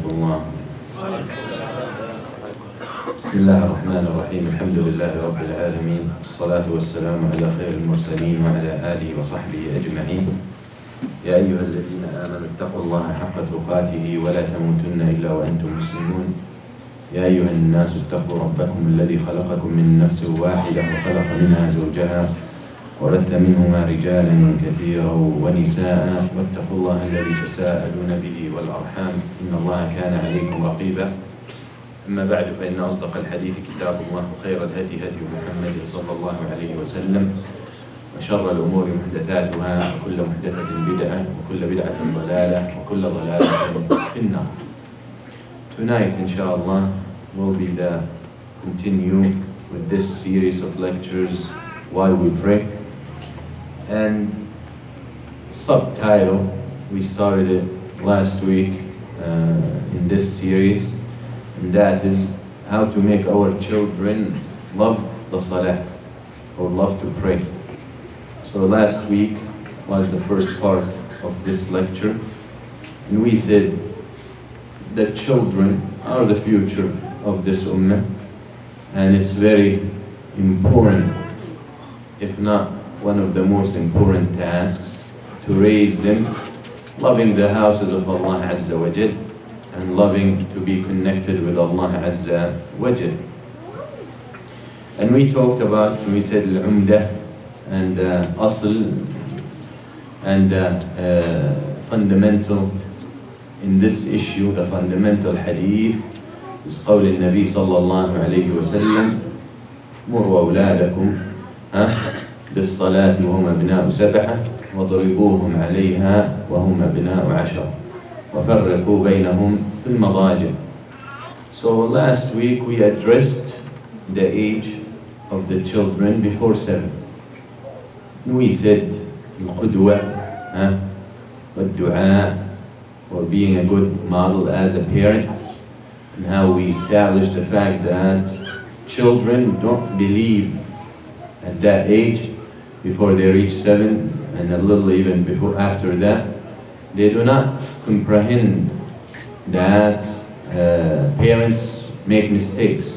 الله. بسم الله الرحمن الرحيم. الحمد لله رب العالمين، والصلاة والسلام على خير المرسلين وعلى آله وصحبه أجمعين. يا أيها الذين آمنوا اتقوا الله حق تقاته ولا تموتن إلا وأنتم مسلمون. يا أيها الناس اتقوا ربكم الذي خلقكم من نفس واحدة وخلق منها زوجها وبث منهما رجالا كثيرا ونساء واتقوا الله الذي تساءلون به والأرحام إن الله كان عليكم رقيبا. أما بعد فإن أصدق الحديث كتاب الله وخير الهدي هدي محمد صلى الله عليه وسلم وشر الأمور محدثاتها وكل محدثة بدعة وكل بدعة ضلالة وكل ضلالة في النار. Tonight, inshallah, will be the continue with this series of lectures while we pray. And subtitle, we started it last week in this series, and that is how to make our children love the salah or love to pray. So last week was the first part of this lecture, and we said that children are the future of this ummah, and it's very important, if not one of the most important tasks, to raise them loving the houses of Allah Azza wa Jal and loving to be connected with Allah Azza wa Jal. And we talked about, we said al-umdah and asl and fundamental in this issue, the fundamental hadith is قول النبي صلى الله عليه وسلم مروا أولادكم بالصلاة وهم أبناء 7 واضربوهم عليها وهم أبناء 10 وفرقوا بينهم في المضاجع. So last week we addressed the age of the children before 7. We said القدوة والدعاء for being a good model as a parent, and how we establish the fact that children don't believe at that age, before they reach 7 and a little even before after that, they do not comprehend that parents make mistakes.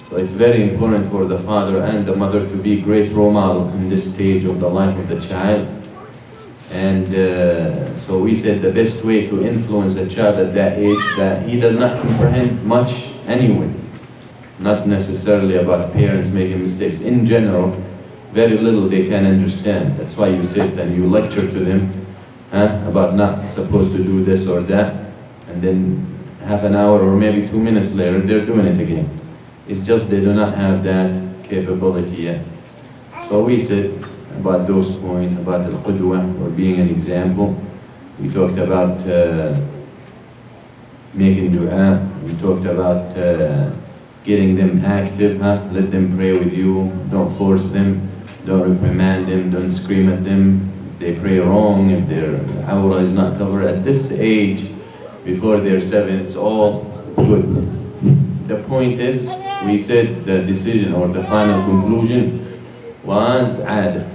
So it's very important for the father and the mother to be great role model in this stage of the life of the child. And so we said the best way to influence a child at that age, that he does not comprehend much anyway, not necessarily about parents making mistakes. In general, very little they can understand. That's why you sit and you lecture to them about not supposed to do this or that, and then half an hour or maybe 2 minutes later they're doing it again. It's just they do not have that capability yet. So we said about those points, about al-qudwa, or being an example. We talked about making dua. We talked about getting them active, let them pray with you, don't force them, don't reprimand them, don't scream at them. If they pray wrong, if their awra is not covered, at this age, before they're 7, it's all good. The point is, we said the decision or the final conclusion was adah.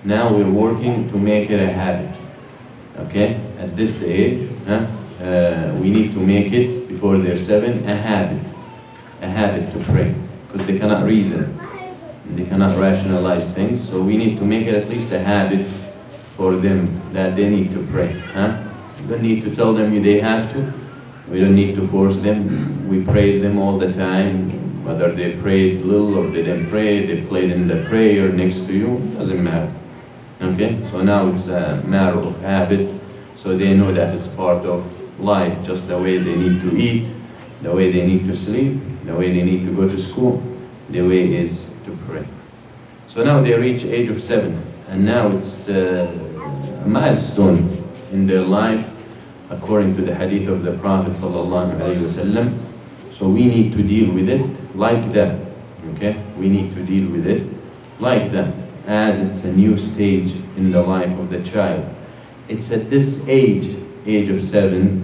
Now we're working to make it a habit, okay? At this age, we need to make it, before they're 7, a habit to pray, because they cannot reason, they cannot rationalize things, so we need to make it at least a habit for them that they need to pray. We don't need to tell them they have to, we don't need to force them, we praise them all the time, whether they prayed little or they didn't pray, they played in the prayer next to you, doesn't matter. Okay, so now it's a matter of habit, so they know that it's part of life, just the way they need to eat, the way they need to sleep, the way they need to go to school, the way is to pray. So now they reach age of 7, and now it's a milestone in their life, according to the hadith of the Prophet ﷺ. So we need to deal with it like that, okay? We need to deal with it like that, as it's a new stage in the life of the child. It's at this age of 7,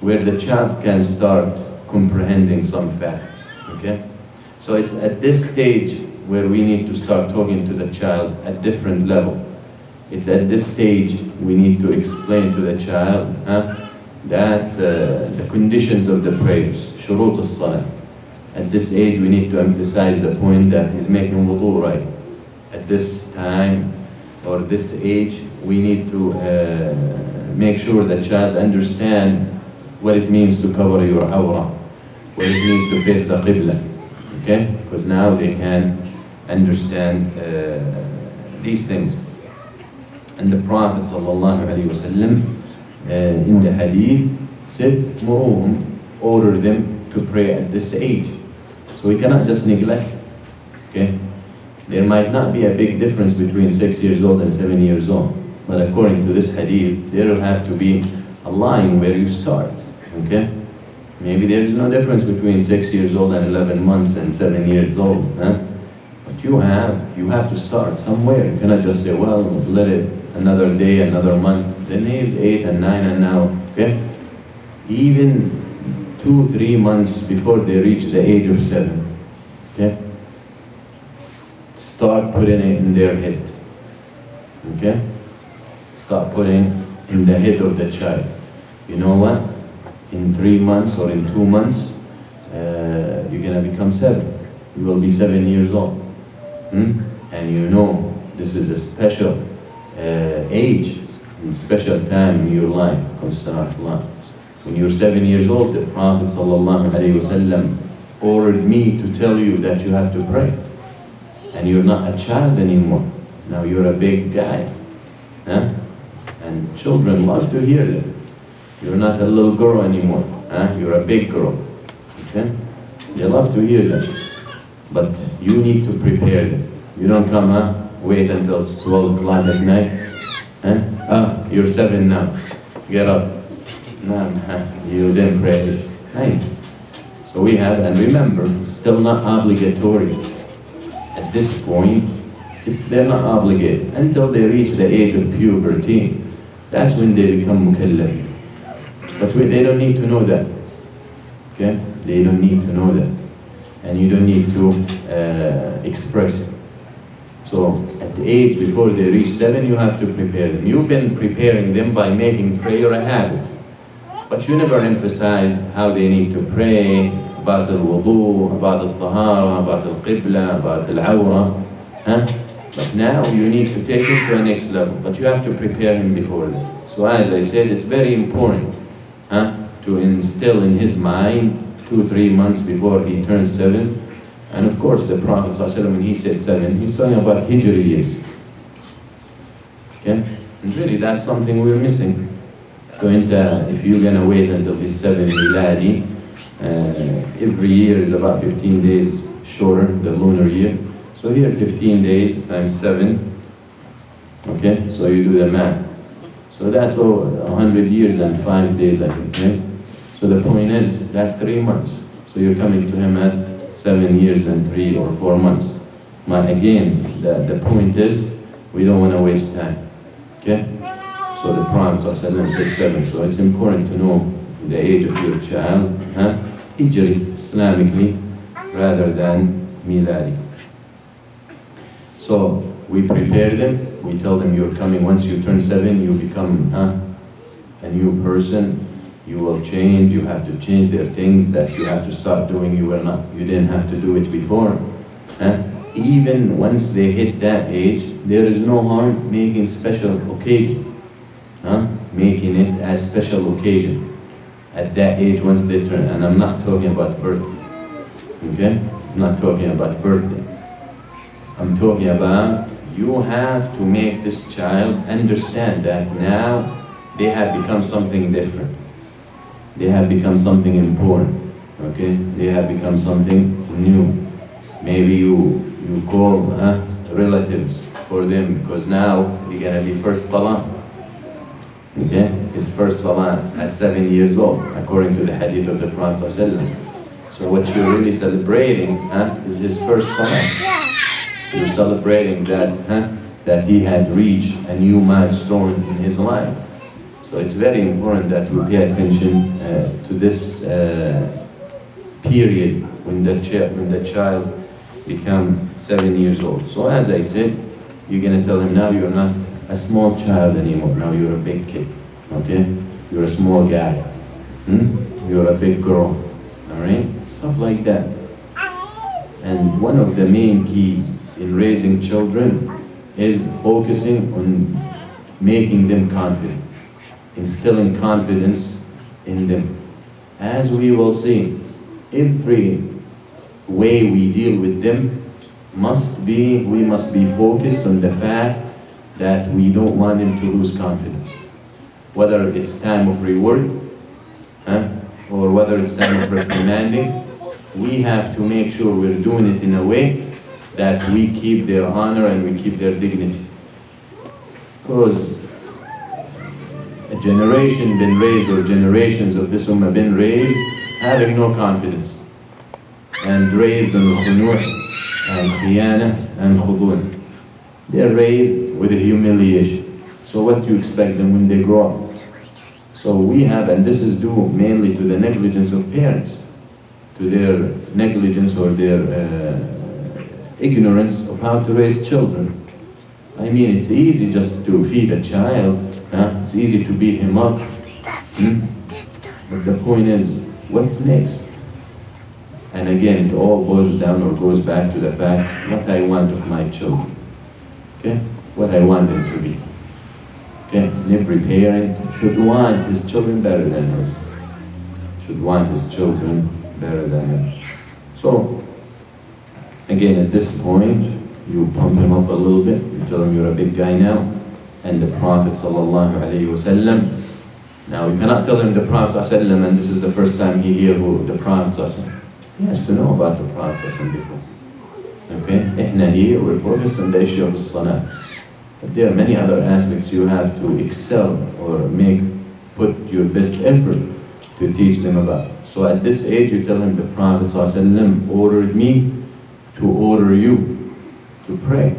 where the child can start comprehending some facts, okay? So it's at this stage where we need to start talking to the child at different level. It's at this stage we need to explain to the child that the conditions of the prayers, shurut al-salah. At this age, we need to emphasize the point that he's making wudu right. At this time, or this age, we need to make sure the child understand what it means to cover your awrah, what it means to face the qibla, okay? Because now they can understand these things. And the Prophet ﷺ, in the hadith said, "Muruhum," order them to pray at this age. So we cannot just neglect, okay? There might not be a big difference between 6 years old and 7 years old, but according to this hadith, there will have to be a line where you start, okay? Maybe there is no difference between 6 years old and 11 months and 7 years old, huh? But you have to start somewhere. You cannot just say, well, let it another day, another month. Then he is 8 and 9 and now, okay? Even 2-3 months before they reach the age of 7, okay? Start putting it in their head, okay? Start putting in the head of the child. You know what? In 3 months or in 2 months, you're gonna become 7. You will be 7 years old. And you know, this is a special age, a special time in your life. When you're 7 years old, the Prophet ﷺ ordered me to tell you that you have to pray. And you're not a child anymore. Now you're a big guy. Huh? And children love to hear that. You're not a little girl anymore. Huh? You're a big girl. Okay? They love to hear that. But you need to prepare them. You don't come, wait until it's 12 o'clock at night. You're 7 now. Get up. No, you didn't pray. Nice. So we have, and remember, still not obligatory. At this point, they're not obligated until they reach the age of puberty. That's when they become mukallaf. But they don't need to know that. Okay? They don't need to know that. And you don't need to express it. So at the age before they reach 7, you have to prepare them. You've been preparing them by making prayer a habit. But you never emphasized how they need to pray, about al-wudu, about al-tahara, about al-qibla, about al-awra. But now you need to take it to the next level. But you have to prepare him before that. So as I said, it's very important to instill in his mind 2-3 months before he turns 7. And of course the Prophet ﷺ, when he said 7, he's talking about Hijri years. Okay? And really that's something we're missing. So if you're going to wait until he's 7 miladi, every year is about 15 days shorter, the lunar year. So here 15 days times 7, okay? So you do the math. So that's 100 years and 5 days, I think, right? So the point is, that's 3 months. So you're coming to him at 7 years and 3 or 4 months. But again, the point is, we don't want to waste time, okay? So the Prophet ﷺ said 7. So it's important to know the age of your child, Hijri, Islamically, rather than Miladi. So we prepare them, we tell them you're coming, once you turn 7, you become a new person, you will change, you have to change. There are things that you have to start doing you didn't have to do it before. Even once they hit that age, there is no harm making special occasion. Making it as special occasion at that age once they turn. And I'm not talking about birthday, okay? I'm not talking about birthday. I'm talking about you have to make this child understand that now they have become something different. They have become something important, okay? They have become something new. Maybe you call relatives for them because now you're gonna be first salah. Okay? His first salah at 7 years old, according to the hadith of the Prophet ﷺ. So what you're really celebrating is his first salah. You're celebrating that he had reached a new milestone in his life. So it's very important that we pay attention to this period when the child becomes 7 years old. So as I said, you're going to tell him now you're not a small child anymore. Now you're a big kid, okay? You're a small guy. You're a big girl, all right? Stuff like that. And one of the main keys in raising children is focusing on making them confident, instilling confidence in them. As we will see, every way we deal with them we must be focused on the fact that we don't want them to lose confidence. Whether it's time of reward, or whether it's time of reprimanding, we have to make sure we're doing it in a way that we keep their honor and we keep their dignity. Because a generation been raised, or generations of this ummah been raised, having no confidence, and raised on khunu' and khiyana and khudun. They're raised with a humiliation. So what do you expect them when they grow up? So we have, and this is due mainly to the negligence of parents, to their negligence or their ignorance of how to raise children. I mean, it's easy just to feed a child, it's easy to beat him up. But the point is, what's next? And again, it all boils down or goes back to the fact, what I want of my children. Okay? What I want them to be. Okay? And every parent should want his children better than her. Should want his children better than her. So, again, at this point, you pump him up a little bit, you tell him you're a big guy now, and the Prophet ﷺ. Now, you cannot tell him the Prophet ﷺ, and this is the first time he hears who the Prophet ﷺ. He has to know about the Prophet ﷺ before. Okay? Ihna here, we're focused on the issue of Salah. But there are many other aspects you have to excel or put your best effort to teach them about. So at this age, you tell him the Prophet ﷺ ordered me to order you to pray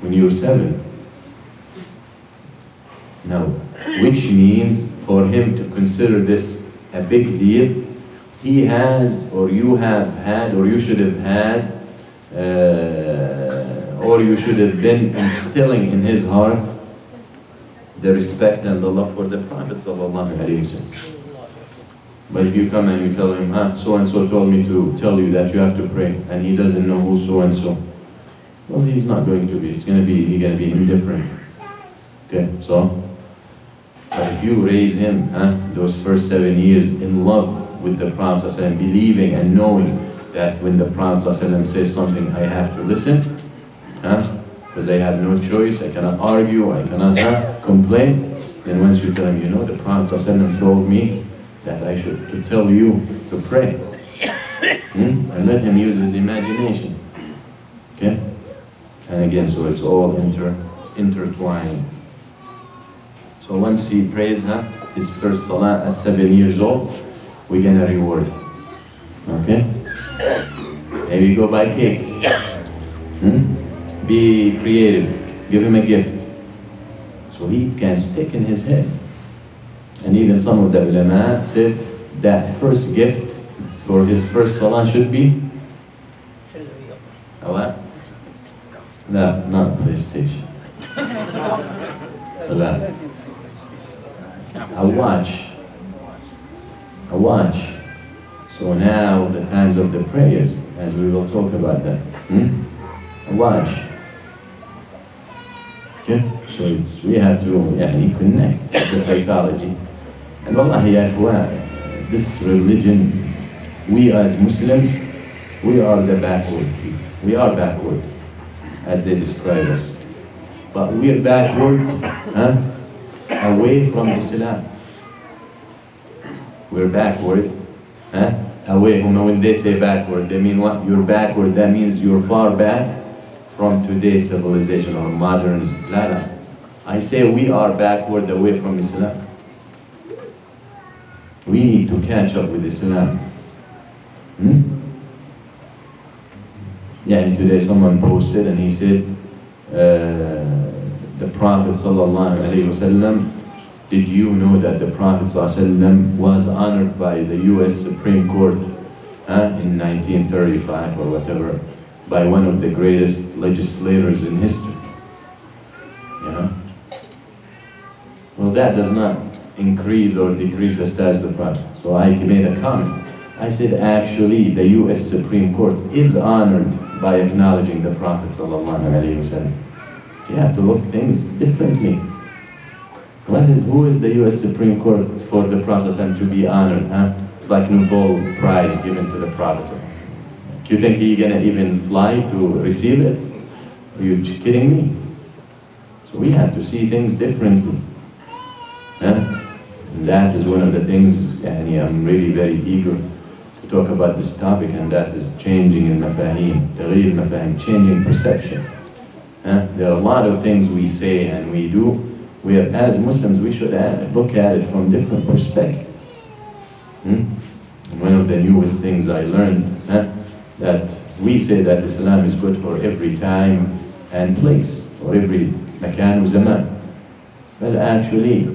when you're 7. Now, which means for him to consider this a big deal, he has, or you have had, or you should have had, or you should have been instilling in his heart the respect and the love for the Prophet ﷺ. But if you come and you tell him, so-and-so told me to tell you that you have to pray, and he doesn't know who so-and-so, well, he's not going to be, he's going to be indifferent. Okay, so, but if you raise him, those first 7 years in love with the Prophet ﷺ, believing and knowing that when the Prophet ﷺ says something, I have to listen, because I have no choice, I cannot argue, I cannot complain, then once you tell him, you know, the Prophet ﷺ told me that I should to tell you to pray. And let him use his imagination. Okay? And again, so it's all intertwined. So once he prays his first salah at 7 years old, we're gonna reward him. Okay? Maybe go buy cake. Be creative. Give him a gift. So he can stick in his head. And even some of the ulama said that first gift for his first salah should be what? No, not PlayStation. A watch. A watch. So now the times of the prayers, as we will talk about that. A watch. Okay? So we have to connect the psychology. And wallahi ya ikhwan, this religion, we as Muslims, we are the backward people. We are backward, as they describe us. But we are backward away from Islam. We're backward away. When they say backward, they mean what? You're backward, that means you're far back from today's civilization or modern. I say we are backward away from Islam. We need to catch up with Islam. Yeah, today someone posted and he said, the Prophet ﷺ, did you know that the Prophet ﷺ was honored by the US Supreme Court in 1935 or whatever, by one of the greatest legislators in history? Yeah. Well, that does not increase or decrease the status of the Prophet. So I made a comment. I said, actually, the US Supreme Court is honored by acknowledging the Prophet sallallahu alaihi wasallam. You have to look things differently. Who is the US Supreme Court for the Prophet to be honored? Huh? It's like Nobel Prize given to the Prophet. Do you think he's gonna even fly to receive it? Are you kidding me? So we have to see things differently. Huh? And that is one of the things, and I'm really very eager to talk about this topic, and that is changing in mafahim, taghyir mafahim, changing perceptions. There are a lot of things we say and we do, where as Muslims we should look at it from different perspectives. One of the newest things I learned, that we say that Islam is good for every time and place, or every makan wa zaman. Well, actually,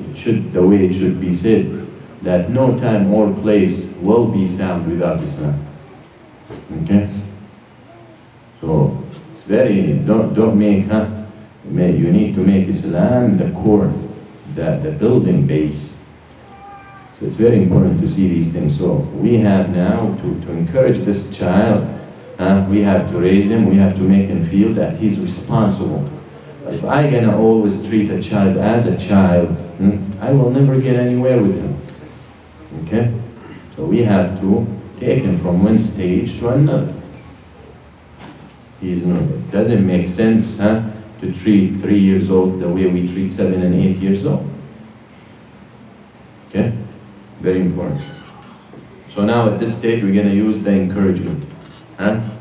the way it should be said, that no time or place will be sound without Islam. Okay? So, it's very, don't make, you need to make Islam the core, the building base. So it's very important to see these things. So we have now to encourage this child, we have to raise him, we have to make him feel that he's responsible. If I'm gonna always treat a child as a child, I will never get anywhere with him. Okay? So we have to take him from one stage to another. It doesn't make sense to treat 3 years old the way we treat 7 and 8 years old. Okay? Very important. So now at this stage we're gonna use the encouragement,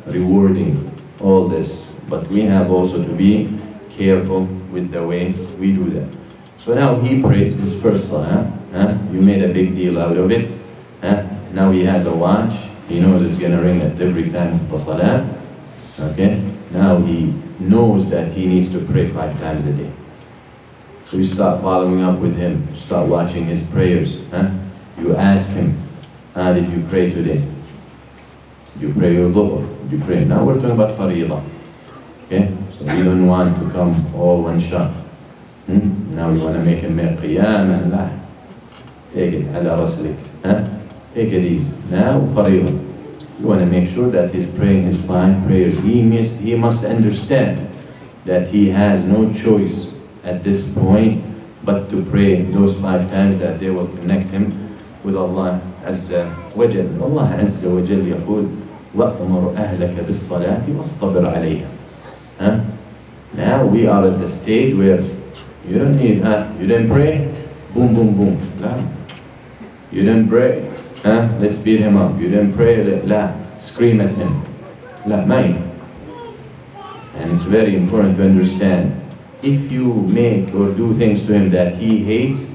rewarding all this. But we have also to be careful with the way we do that. So now he prays his first salah. You made a big deal out of it. Now he has a watch. He knows it's going to ring at every time of the salah. Okay? Now he knows that he needs to pray 5 times a day. So you start following up with him. Start watching his prayers. You ask him, how did you pray today? Did you pray your dhuhr? Did you pray? Now we're talking about faridah. Okay? So we don't want to come all one shot. Now you want to make him make qiyam and la. Take it, ala raslik. Take it easy. Now, faridah. You want to make sure that he's praying his 5 prayers. He must understand that he has no choice at this point but to pray those 5 times, that they will connect him with Allah Azza wa Jal. Allah Azza wa Jal يقول وَأْمُرْ أَهْلَكَ بِالصَّلَاةِ وَاصْطَبِرْ عَلَيْهَا. Now we are at the stage where you don't need, you didn't pray, boom, boom, boom. La. You didn't pray, let's beat him up. You didn't pray, la, scream at him. La, mind. And it's very important to understand, if you make or do things to him that he hates,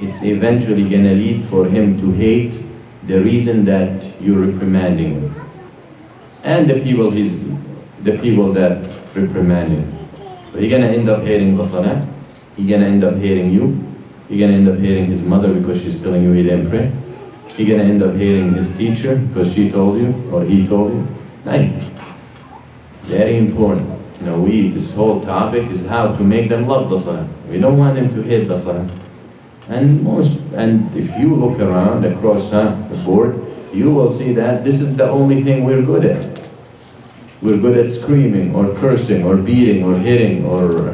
it's eventually going to lead for him to hate the reason that you're reprimanding him. And the people that reprimand him. So he's going to end up hating the salah. He's going to end up hating you. He's going to end up hating his mother because she's telling you he didn't pray. He's going to end up hating his teacher because she told you or he told you. Nice. Very important. This whole topic is how to make them love the salah. We don't want them to hate the salah. And if you look around across the board, you will see that this is the only thing we're good at. We're good at screaming or cursing or beating or hitting or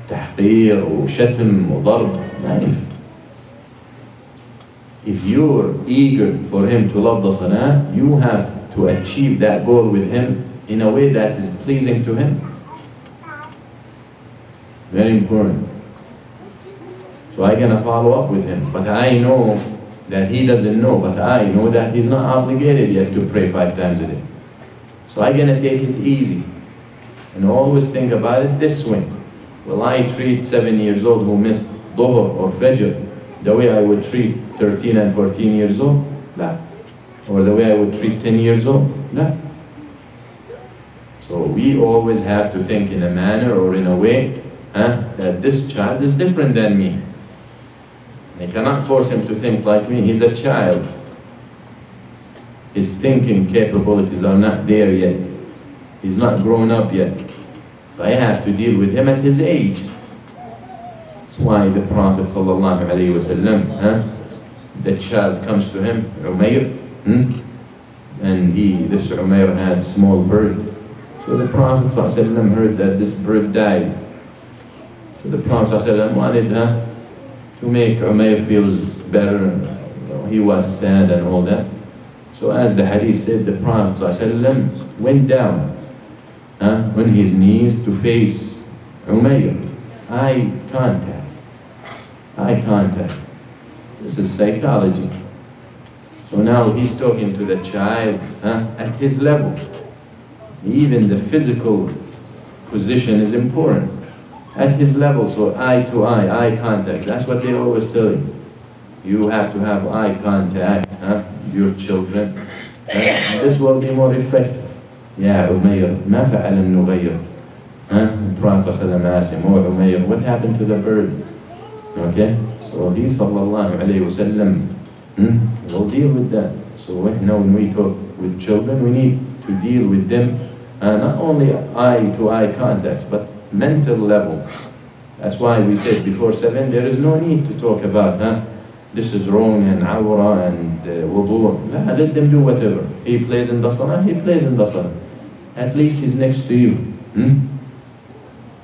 تحقير وشتم وضرب. If you're eager for him to love the salah, you have to achieve that goal with him in a way that is pleasing to him. Very important. So I'm gonna follow up with him, but I know that he doesn't know, but I know that he's not obligated yet to pray 5 times a day. So I'm gonna take it easy and always think about it this way. Will I treat 7 years old who missed dhuhr or fajr the way I would treat 13 and 14 years old? No. Or the way I would treat 10 years old? No. So we always have to think in a manner or in a way that this child is different than me. I cannot force him to think like me. He's a child. His thinking capabilities are not there yet. He's not grown up yet. So I have to deal with him at his age. That's why the Prophet sallallahu alaihi wasallam, the child comes to him, Umayr, and this Umayr had a small bird. So the Prophet sallallahu alaihi wasallam heard that this bird died. So the Prophet sallallahu alaihi wasallam wanted to make Umayr feel better. He was sad and all that. So as the hadith said, the Prophet ﷺ went down on his knees to face Umayr. Eye contact. Eye contact. This is psychology. So now he's talking to the child at his level. Even the physical position is important. At his level, so eye to eye contact. That's what they always tell you. You have to have eye contact, your children. This will be more effective. Ya Umayr, ما فعل النغير? The Prophet asked him, oh Umayr, what happened to the bird? Okay, so he sallallahu alayhi wa sallam will deal with that. So when we talk with children, we need to deal with them not only eye to eye contacts, but mental level. That's why we said before 7, there is no need to talk about this is wrong and awra and wudu. Let them do whatever. He plays in the salah, he plays in the salah. At least he's next to you.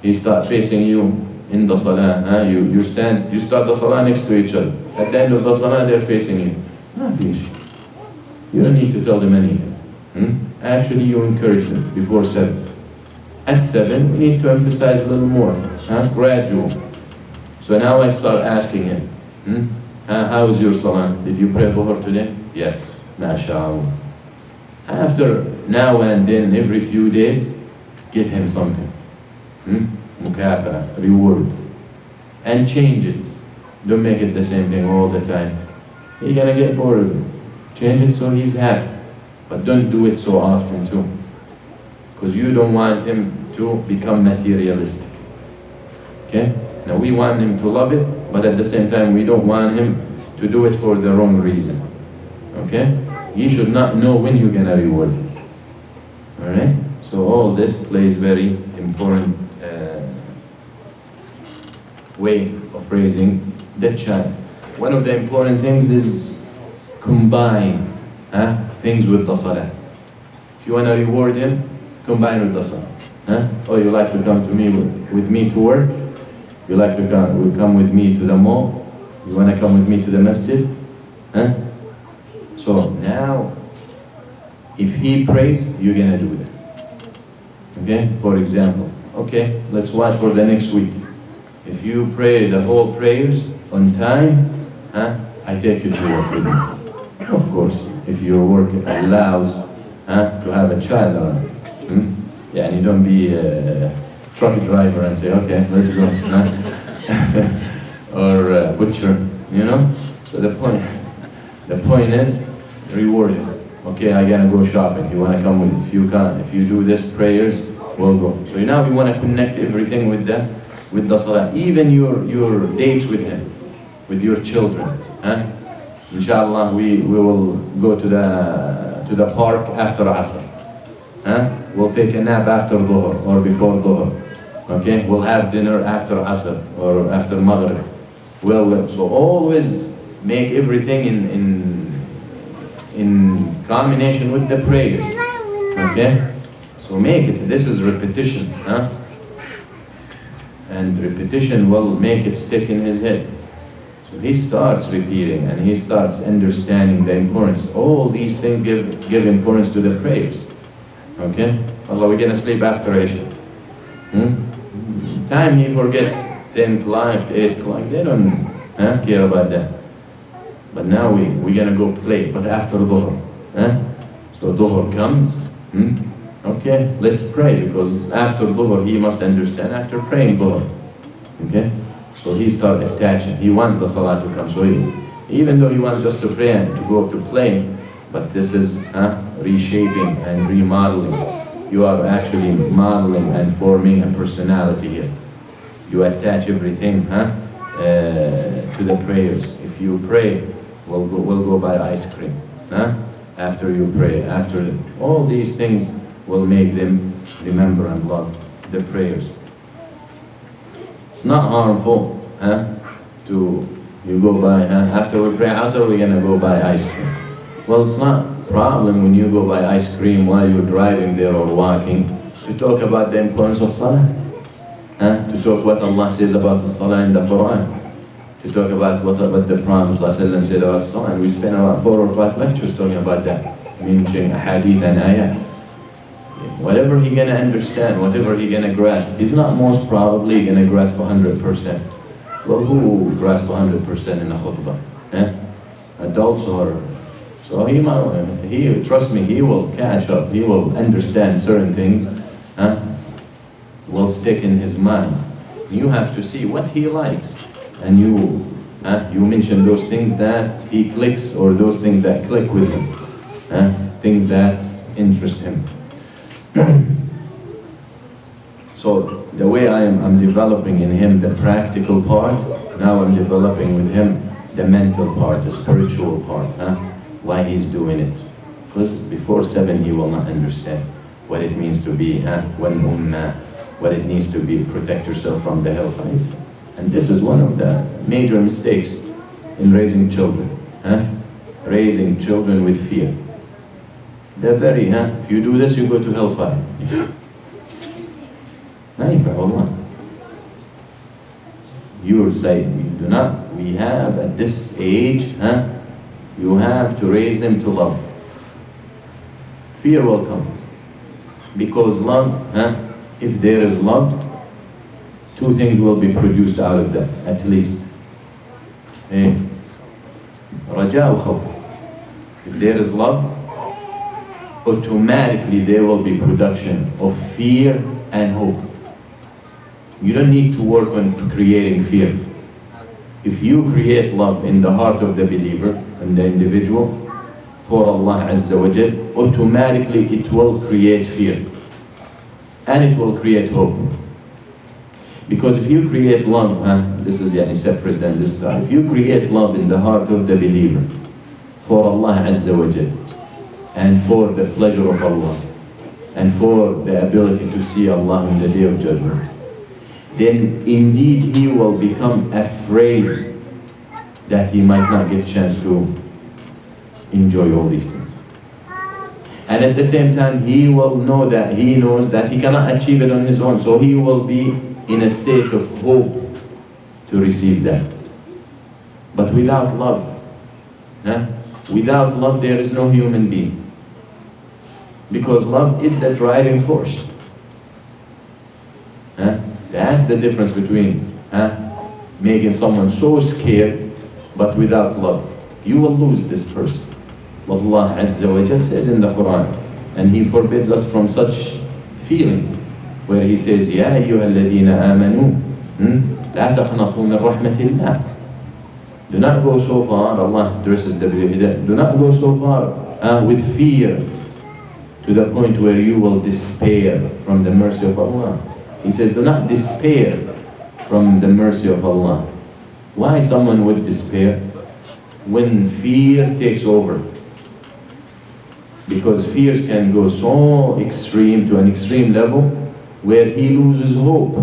He starts facing you in the salah. You start the salah next to each other. At the end of the salah, they're facing you. You don't need to tell them anything. Actually, you encourage them before 7. At 7, we need to emphasize a little more, gradual. So now I start asking him, how was your salah? Did you pray Dhuhr today? Yes, mashallah. After now and then, every few days, give him something. Mukafa, reward. And change it. Don't make it the same thing all the time. He's gonna get bored of it. Change it so he's happy. But don't do it so often too. Because you don't want him to become materialistic. Okay? Now we want him to love it, but at the same time we don't want him to do it for the wrong reason. Okay? He should not know when you're gonna reward him. Alright? So all this plays very important way of raising the child. One of the important things is combine things with the salah. If you wanna reward him, combine with the salah. Oh, you like to come to me with me to work? You like to come with me to the mall? You want to come with me to the masjid? So now, if he prays, you're going to do that. Okay? For example, okay, let's watch for the next week. If you pray the whole prayers on time, I take you to work with me. Of course, if your work allows to have a child around. Yeah, and you don't be a truck driver and say, okay, let's go. Or a butcher, you know? So the point is, reward him. Okay, I gotta go shopping. You wanna come with? If you can't, if you do this prayers, we'll go. So now we wanna connect everything with the salah. Even your dates with him, with your children. Inshallah, we will go to the park after Asr. We'll take a nap after Dhuhr or before Dhuhr. Okay? We'll have dinner after Asr or after Maghrib. So always make everything in combination with the prayers. Okay? So make it. This is repetition. And repetition will make it stick in his head. So he starts repeating and he starts understanding the importance. All these things give importance to the prayers. Okay? Allah, we're gonna sleep after Isha. Time he forgets 10 o'clock, 8 o'clock, they don't care about that. But now we're gonna go play, but after Dhuhr. So Dhuhr comes, okay, let's pray, because after Dhuhr he must understand, after praying Dhuhr. Okay? So he starts attaching, he wants the Salah to come. So even though he wants just to pray and to go to play, but this is reshaping and remodeling. You are actually modeling and forming a personality here. You attach everything to the prayers. If you pray, we'll go buy ice cream. After you pray, all these things will make them remember and love the prayers. It's not harmful huh? You go buy, after we pray Asr, we're gonna go buy ice cream. Well, it's not a problem when you go buy ice cream while you're driving there or walking to talk about the importance of Salah. To talk what Allah says about the Salah in the Quran. To talk about what the Prophet ﷺ said about Salah. And we spent about 4 or 5 lectures talking about that. Mentioning hadith and ayah. Whatever he's gonna understand, whatever he's gonna grasp, he's not most probably gonna grasp 100%. Well, who grasp 100% in a khutbah? Adults or... So trust me, he will catch up, he will understand certain things, will stick in his mind. You have to see what he likes, and you mention those things that he clicks, or those things that click with him, things that interest him. So the way I'm developing in him the practical part, now I'm developing with him the mental part, the spiritual part, why he's doing it. Because before 7 he will not understand what it means to be one ummah, what it means to be protect yourself from the hellfire. And this is one of the major mistakes in raising children, raising children with fear. They're very, if you do this you go to hellfire. You will say, we have at this age, you have to raise them to love. Fear will come. Because love, if there is love, 2 things will be produced out of that, at least. Raja wa khawf. If there is love, automatically there will be production of fear and hope. You don't need to work on creating fear. If you create love in the heart of the believer and the individual for Allah Azza wa Jal, automatically it will create fear and it will create hope. Because if you create love, this is separate than this time. If you create love in the heart of the believer for Allah Azza wa Jal and for the pleasure of Allah and for the ability to see Allah on the Day of Judgment, then indeed he will become afraid that he might not get a chance to enjoy all these things. And at the same time, he will know that he knows that he cannot achieve it on his own, so he will be in a state of hope to receive that. But without love, without love there is no human being. Because love is the driving force. That's the difference between making someone so scared, but without love. You will lose this person. Allah Azza wa Jal says in the Quran, and He forbids us from such feelings, where He says, Ya ayyuha alladhina amanu, la taqnatu min rahmatillah. Do not go so far, Allah addresses the believer, do not go so far with fear to the point where you will despair from the mercy of Allah. He says, do not despair from the mercy of Allah. Why someone would despair? When fear takes over. Because fears can go so extreme, to an extreme level, where he loses hope.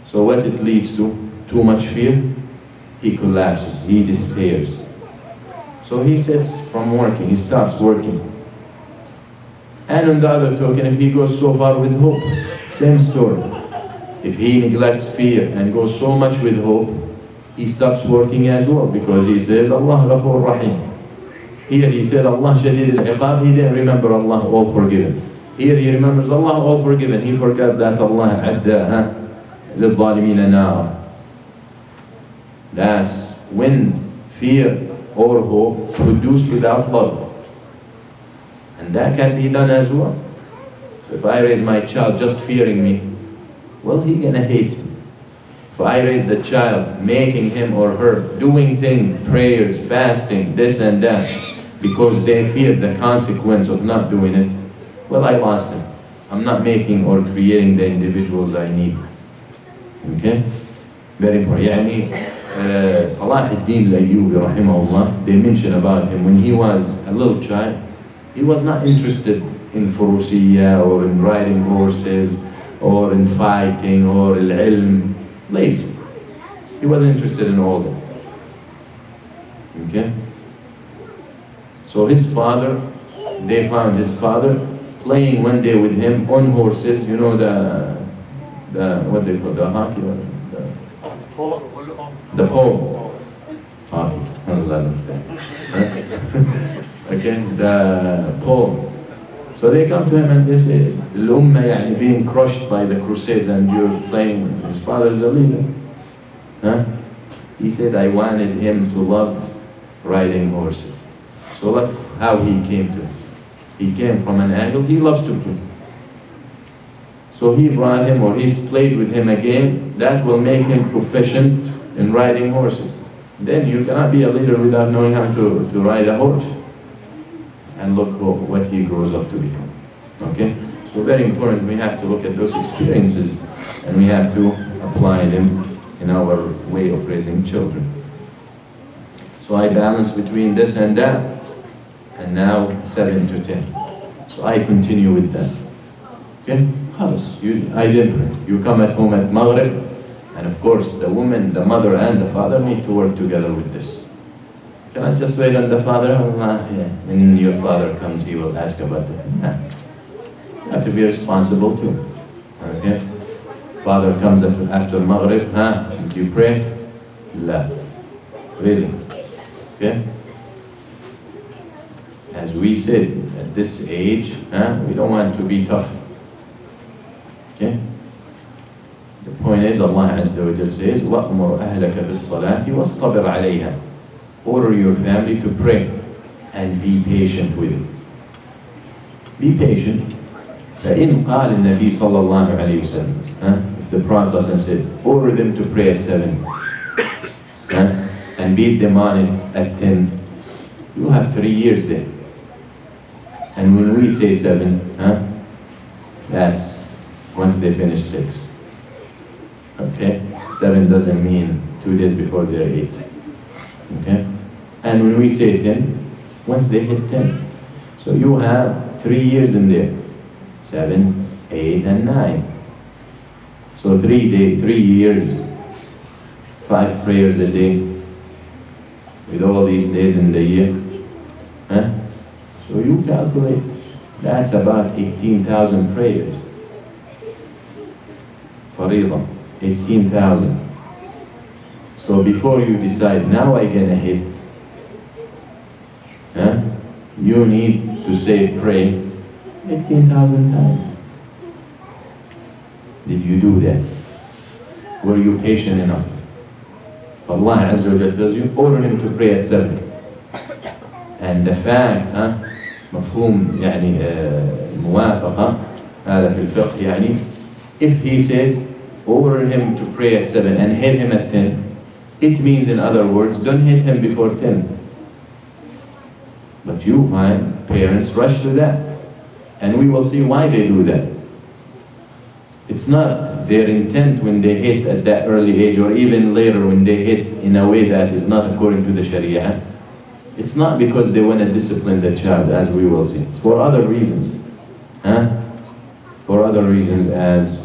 So what it leads to? Too much fear, he collapses, he despairs. So he sits from working, he stops working. And on the other token, if he goes so far with hope, same story. If he neglects fear and goes so much with hope, he stops working as well, because he says, Allah Ghafoor Rahim. Here he said, Allah Shadid al-Iqab, he didn't remember Allah all forgiven. Here he remembers Allah all forgiven. He forgot that Allah adda lil-zalimina nara. That's when fear or hope produced without love. And that can be done as well. So if I raise my child just fearing me, well, he's gonna hate me. If I raise the child making him or her doing things, prayers, fasting, this and that, because they fear the consequence of not doing it, well, I lost them. I'm not making or creating the individuals I need. Okay? Very important. Salahuddin al-Ayyubi rahimahullah, they mention about him when he was a little child, he was not interested in furusiyya or in riding horses or in fighting or al-ilm. Lazy. He wasn't interested in all that. Okay? So his father, they found his father playing one day with him on horses. You know what they call the hockey, the pole. Hockey. I don't understand. Okay, the pole. So they come to him and they say, "Al-Ummah yani being crushed by the Crusades, and you're playing." His father is a leader. Huh? He said, "I wanted him to love riding horses." So look how he came to it. He came from an angle, he loves to play. So he brought him, or he's played with him a game that will make him proficient in riding horses. Then you cannot be a leader without knowing how to ride a horse. And look what he grows up to become. Okay? So very important, we have to look at those experiences and we have to apply them in our way of raising children. So I balance between this and that, and now 7 to 10. So I continue with that. Okay? I didn't pray. You come at home at Maghrib, and of course the woman, the mother and the father need to work together with this. You cannot just wait on the father. When your father comes, he will ask about it. You have to be responsible too. Okay? Father comes after Maghrib, do you pray? La. Really? Okay? As we said, at this age, we don't want to be tough. Okay? The point is, Allah Azza wa Jal says, وَأْمُرْ أَهْلَكَ بِالصَّلَاةِ وَاصْطَبِرْ عَلَيْهَا. Order your family to pray and be patient with it. Be patient. فَإِنْ قَالِ النَّبِي صلى الله عليه وسلم, if the Prophet said, order them to pray at 7, and beat them on it at 10, you have 3 years there. And when we say 7, that's once they finish 6. Okay? 7 doesn't mean 2 days before they're 8. Okay? And when we say 10, once they hit 10. So you have 3 years in there. 7, 8, and 9. So 3 years, 5 prayers a day, with all these days in the year. So you calculate, that's about 18,000 prayers. Fariḍah, 18,000. So before you decide, now I'm gonna hit, you need to say pray 18,000 times. Did you do that? Were you patient enough? Allah Azza wa Jalla tells you, order him to pray at 7. And the fact, مفهوم يعني موافقة هذا في الفقه يعني, if he says, order him to pray at 7 and hit him at 10, it means, in other words, don't hit him before 10. But you find parents rush to that. And we will see why they do that. It's not their intent when they hit at that early age, or even later when they hit in a way that is not according to the Sharia. It's not because they want to discipline the child, as we will see. It's for other reasons. For other reasons, as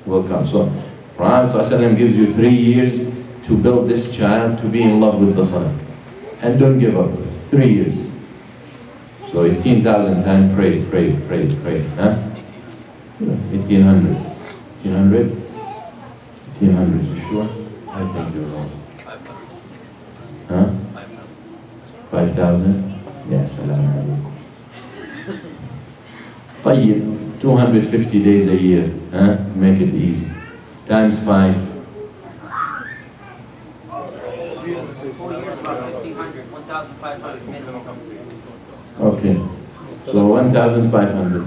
will come. So, Prophet ﷺ gives you 3 years to build this child to be in love with the Salah. And don't give up. 3 years. So 18,000 times pray. 1800. 1800? 1800, you sure? I think you're wrong. 5,000? Yes, salam alaikum. طيب, 250 days a year, make it easy. Times 5. 4 years, about 1,500, 1,500 minimum. Okay. So 1,500,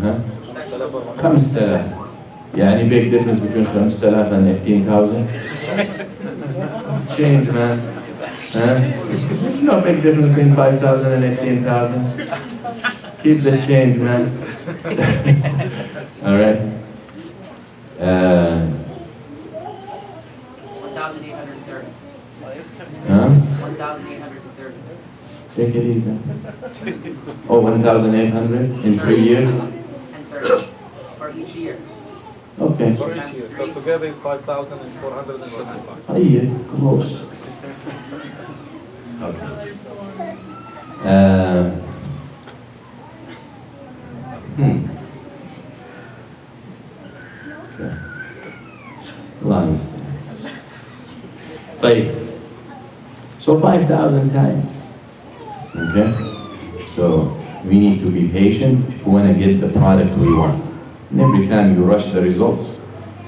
5,000. يعني big difference between 5,000 and 18,000? Change, man. There's no big difference between 5,000 and 18,000. Keep the change, man. All right. 1,830. 1,830. Take it easy. Oh, 1,800 in 3 years? And 30 for each year. Okay. For each year. So together it's 5,475. طيب, close. Okay. Okay. Allah understand. طيب. So 5,000 times. Okay? So we need to be patient if we want to get the product we want. And every time you rush the results,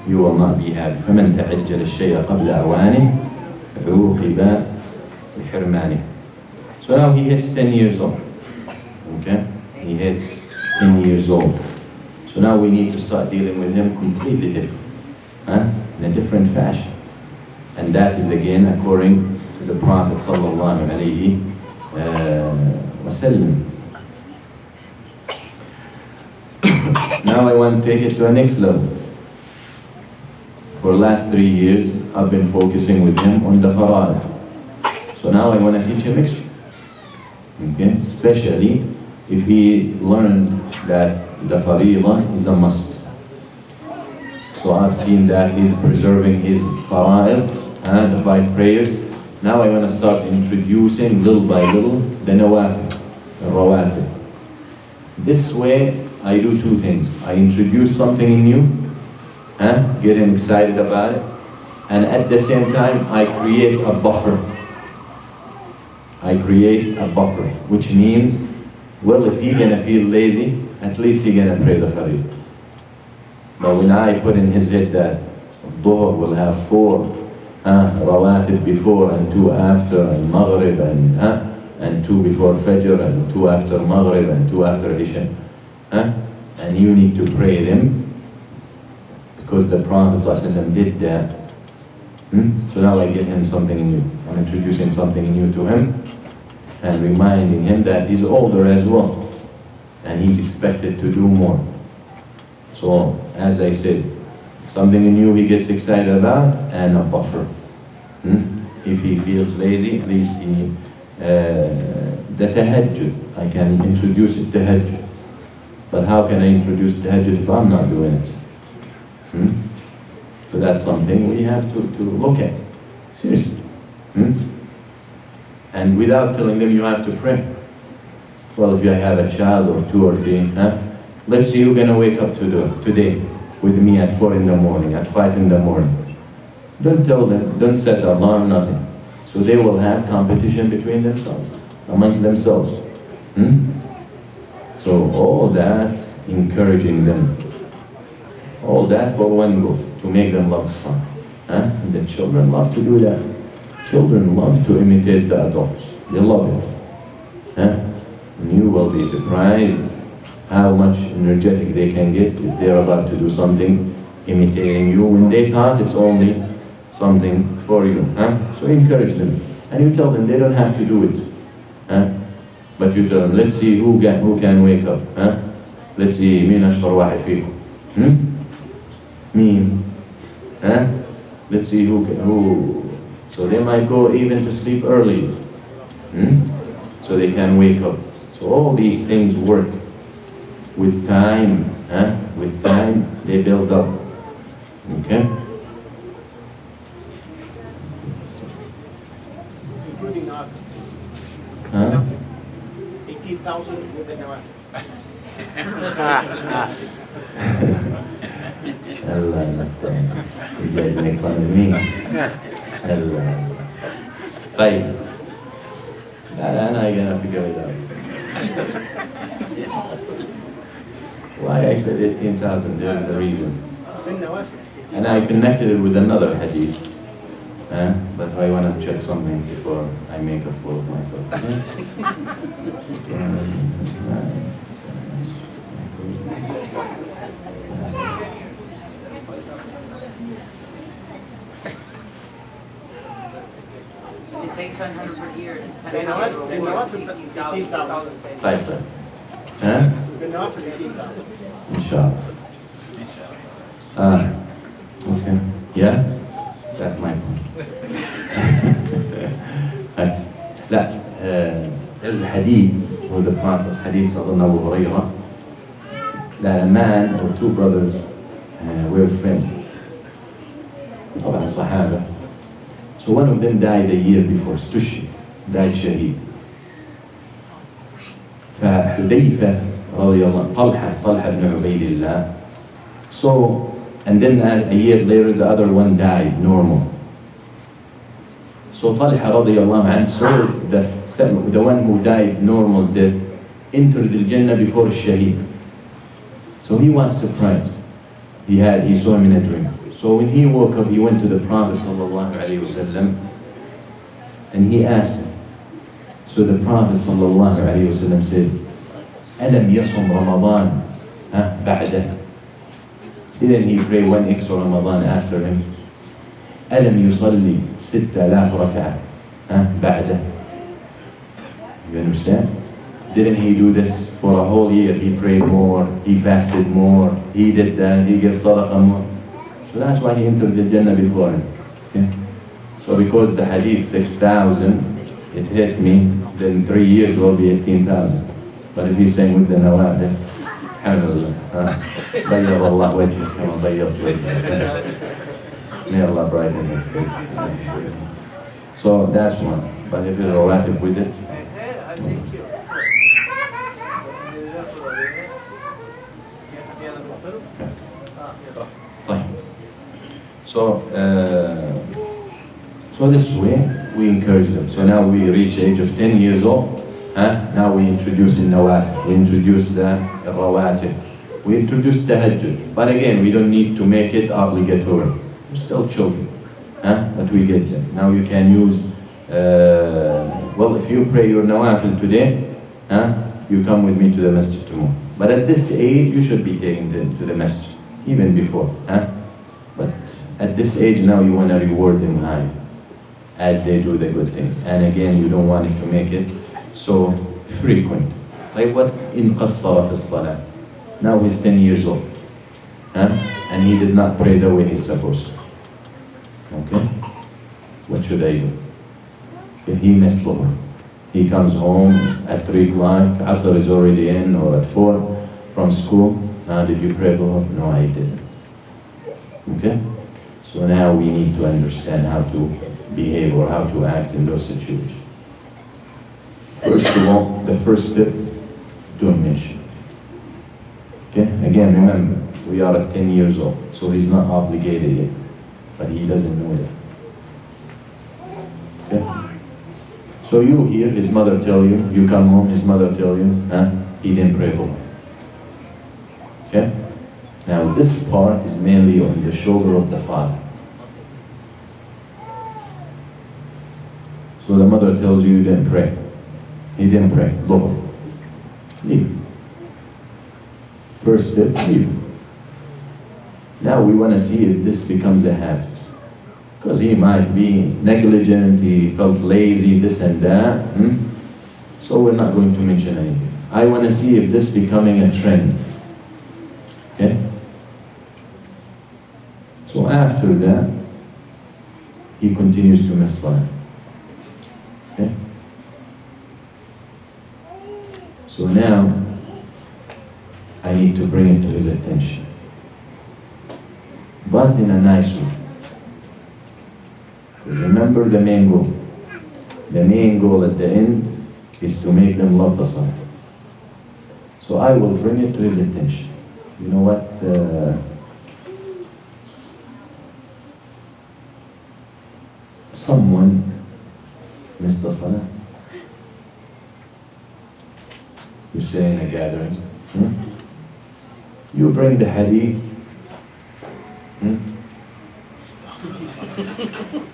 you will not be happy. فمن تعجل الشيء قبل أوانه عوقب بحرمانه. So now he hits 10 years old. Okay? He hits 10 years old. So now we need to start dealing with him completely different. In a different fashion. And that is again according to the Prophet sallallahu alaihi wasallam. Now I want to take it to the next level. For the last 3 years, I've been focusing with him on the fara'id. So now I want to teach him extra. Okay? Especially if he learned that the fariḍah is a must. So I've seen that he's preserving his fara'id, the 5 prayers. Now I want to start introducing little by little the nawafil, the rawatib. This way I do 2 things. I introduce something new, get him excited about it, and at the same time I create a buffer. I create a buffer, which means, well, if he's gonna feel lazy, at least he's gonna pray the fariḍah. But when I put in his head that Dhuhr will have 4 rawatib before and 2 after, and Maghrib, and 2 before Fajr, and 2 after Maghrib, and 2 after Isha, and you need to pray them, because the Prophet ﷺ did that. So now I give him something new. I'm introducing something new to him, and reminding him that he's older as well, and he's expected to do more. So, as I said, something new he gets excited about, and a buffer. If he feels lazy, at least he, the tahajjud, I can introduce it tahajjud. But how can I introduce tahajjud if I'm not doing it? So that's something we have to look at, seriously. And without telling them you have to pray. Well, if you have a child or 2 or 3, let's see who's going to wake up today with me at 4 in the morning, at 5 in the morning. Don't tell them, don't set alarm, nothing. So they will have competition between themselves, amongst themselves. So all that, encouraging them. All that for one goal, to make them love Salah. And the children love to do that. Children love to imitate the adults. They love it. And you will be surprised how much energetic they can get if they're about to do something imitating you, when they thought it's only something for you. So encourage them. And you tell them they don't have to do it. But you tell them, let's see who can wake up. Let's see, مين أشطر واحد فيكم? Mean, let's see who. So they might go even to sleep early, so they can wake up. So all these things work with time. With time they build up. Okay. Including Nawafil. 18,000 with the Nawafil. Allah understand. You guys make fun of me. Allah. طيب. لا أنا gonna figure it out. Why I said 18,000? There's a reason. And I connected it with another hadith. But I want to check something before I make a fool of myself. It's 800 per year. It's The Nawafil 18,000. طيب. The Nawafil 18,000. Inshallah. Okay. Yeah? That's my point. لا, there's a hadith with the Prophet, hadith of Abu Hurairah, that a man or 2 brothers we're friends. طبعا صحابة. So one of them died a year before, استشهد, died شهيد. فحذيفة رضي الله, طلحة بن عبيد الله. So, and then a year later the other one died, normal. So Talha radiallahu anhu saw the one who died normal death entered the Jannah before Shaheed. So he was surprised. He saw him in a dream. So when he woke up, he went to the Prophet sallallahu alaihi wasallam and he asked him. So the Prophet sallallahu alaihi wasallam said, "Alam yasum Ramadan ba'dah?" Didn't he pray one extra Ramadan after him? ألم يصلي 6000 ركعة بعده? You understand? Didn't he do this for a whole year? He prayed more, he fasted more, he did that, he gave sadaqah more. So that's why he entered the Jannah before him. Okay? So because the hadith 6,000, it hit me, then 3 years will be 18,000. But if he's saying with the nawafil, alhamdulillah, بيض الله وجهه كما بيض وجهه. May Allah brighten his face. So that's one. But if it's relative with it, so this way we encourage them. So now we reach age of 10 years old. Now we introduce al-nawafil. We introduce the rawatib. We introduce tahajjud. But again, we don't need to make it obligatory. We're still children, but we get them. Now you can use, well, if you pray your nawafil today, you come with me to the masjid tomorrow. But at this age, you should be taking them to the masjid, even before. But at this age now, you want to reward them high, as they do the good things. And again, you don't want it to make it so frequent. Like what in qassara fi salah. Now he's 10 years old, and he did not pray the way he's supposed to. Okay? What should I do? If he missed Dhuhr, he comes home at 3 o'clock, Asr is already in, or at 4 from school. Did you pray Dhuhr? No, I didn't. Okay? So now we need to understand how to behave or how to act in those situations. First of all, the first step, don't mention it. Okay? Again, remember, we are at 10 years old, so he's not obligated yet, but he doesn't know that. Okay? So you hear his mother tell you, you come home, his mother tell you, he didn't pray Dhuhr. Okay? Now this part is mainly on the shoulder of the father. So the mother tells you, you didn't pray. He didn't pray Dhuhr. Leave. First step, leave. Now we want to see if this becomes a habit. Because he might be negligent, he felt lazy, this and that. So we're not going to mention anything. I want to see if this becoming a trend. Okay? So after that, he continues to miss salah. Okay? So now, I need to bring it to his attention. But in a nice way. Remember the main goal. The main goal at the end is to make them love the salah. So I will bring it to his attention. You know what? Someone missed the salah. You say in a gathering. You bring the hadith.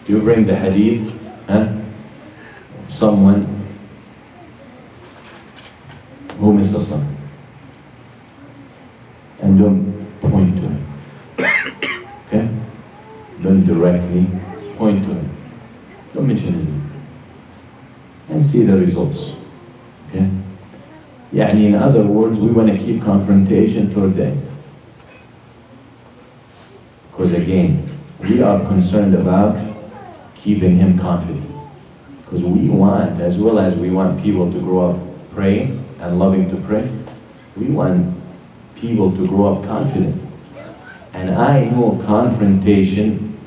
You bring the hadith, someone who missed a salah, and don't point to him. Okay? Don't directly point to him. Don't mention his name. And see the results. Okay? يعني in other words, we want to keep confrontation toward them. Because again, we are concerned about keeping him confident. Because we want, as well as we want people to grow up praying and loving to pray, we want people to grow up confident And I know confrontation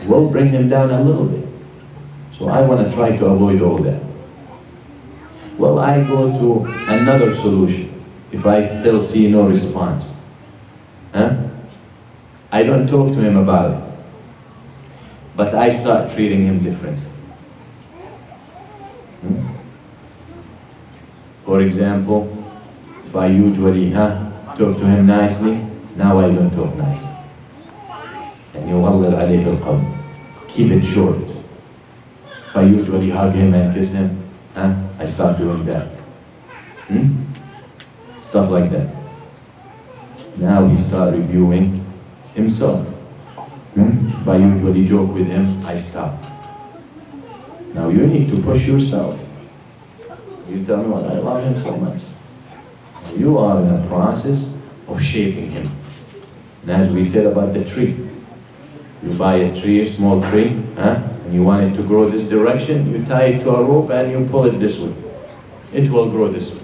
will bring him down a little bit. So I want to try to avoid all that. Well, I go to another solution if I still see no response. I don't talk to him about it, but I start treating him differently. For example, if I usually talk to him nicely, now I don't talk nicely. And يغلظ عليه القول. Keep it short. If I usually hug him and kiss him, I start doing that. Stuff like that. Now he starts reviewing himself. If I usually joke with him, I stop. Now you need to push yourself. You tell me what, I love him so much. You are in a process of shaping him. And as we said about the tree, you buy a tree, a small tree, and you want it to grow this direction, you tie it to a rope and you pull it this way. It will grow this way.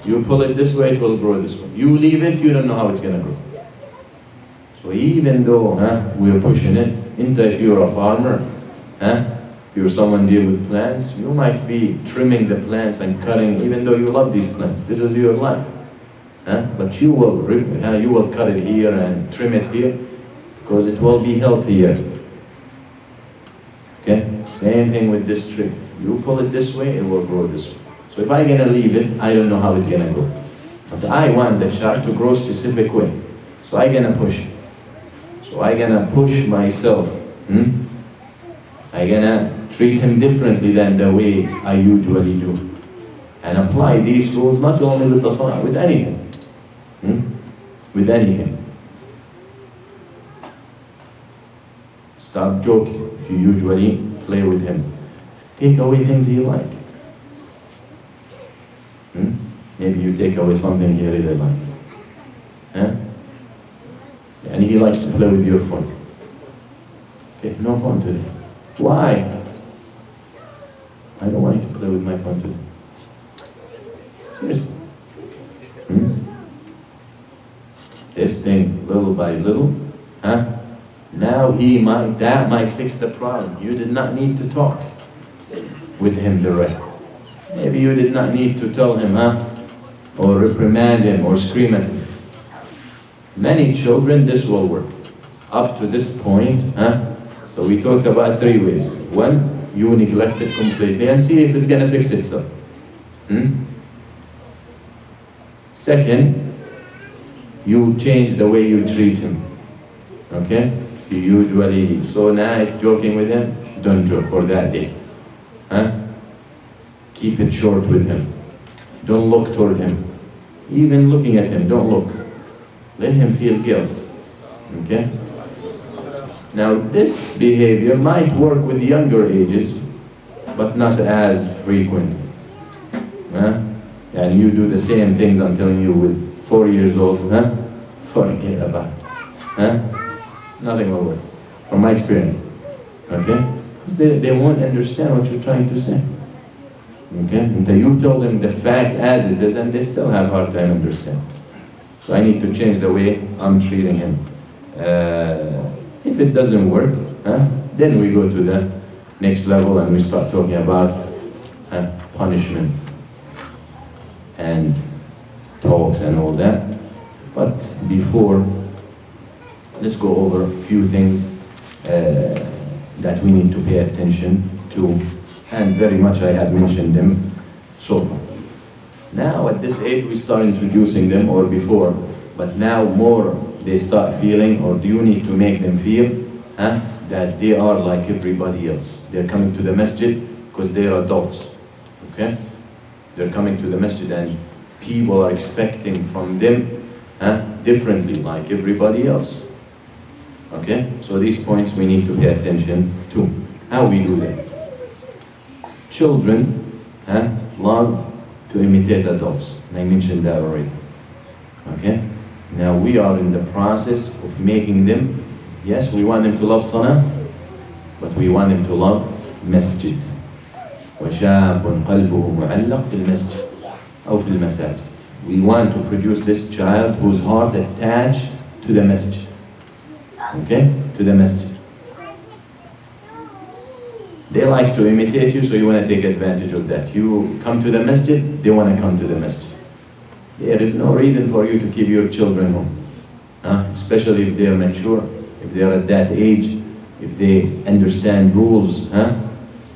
You pull it this way, it will grow this way. You leave it, you don't know how it's going to grow. So even though we're pushing it, if you're a farmer, if you're someone deal with plants, you might be trimming the plants and cutting, even though you love these plants. This is your life. But you will cut it here and trim it here, because it will be healthier. Okay? Same thing with this tree. You pull it this way, it will grow this way. So if I'm gonna leave it, I don't know how it's gonna grow. But I want the child to grow a specific way. So I'm gonna push it. So I'm gonna push myself. I'm gonna treat him differently than the way I usually do. And apply these rules not only with the salah, with anything. With anything. Stop joking if you usually play with him. Take away things he likes. Maybe you take away something he really likes. And he likes to play with your phone. Okay, no phone today. Why? I don't want you to play with my phone today. Seriously. This thing, little by little, now that might fix the problem. You did not need to talk with him direct. Maybe you did not need to tell him, or reprimand him, or scream at him. Many children, this will work. Up to this point, so we talked about 3 ways. 1, you neglect it completely and see if it's gonna fix itself. Second, you change the way you treat him. Okay? If you usually so nice joking with him, don't joke for that day. Keep it short with him. Don't look toward him. Even looking at him, don't look. Let him feel guilt. Okay? Now this behavior might work with younger ages, but not as frequent. And you do the same things I'm telling you with 4 years old, forget about it. Nothing will work, from my experience. Okay? Because they won't understand what you're trying to say. Okay? Until you tell them the fact as it is, and they still have a hard time understanding. So I need to change the way I'm treating him. If it doesn't work, then we go to the next level and we start talking about punishment and talks and all that. But before, let's go over a few things that we need to pay attention to, and very much I have mentioned them so far. Now at this age we start introducing them, or before, but now more they start feeling, or do you need to make them feel that they are like everybody else. They're coming to the masjid because they're adults. Okay? They're coming to the masjid and people are expecting from them differently, like everybody else. Okay? So these points we need to pay attention to. How we do that? Children love to imitate adults. And I mentioned that already. Okay? Now we are in the process of making them, yes, we want them to love Salah, but we want them to love Masjid. وَشَابٌ قَلْبُهُ مُعَلَّقٌ فِي الْمَسْجِدِ أو في المساجد. We want to produce this child whose heart attached to the Masjid. Okay? To the masjid. They like to imitate you, so you want to take advantage of that. You come to the masjid, they want to come to the masjid. There is no reason for you to keep your children home. Especially if they are mature, if they are at that age, if they understand rules.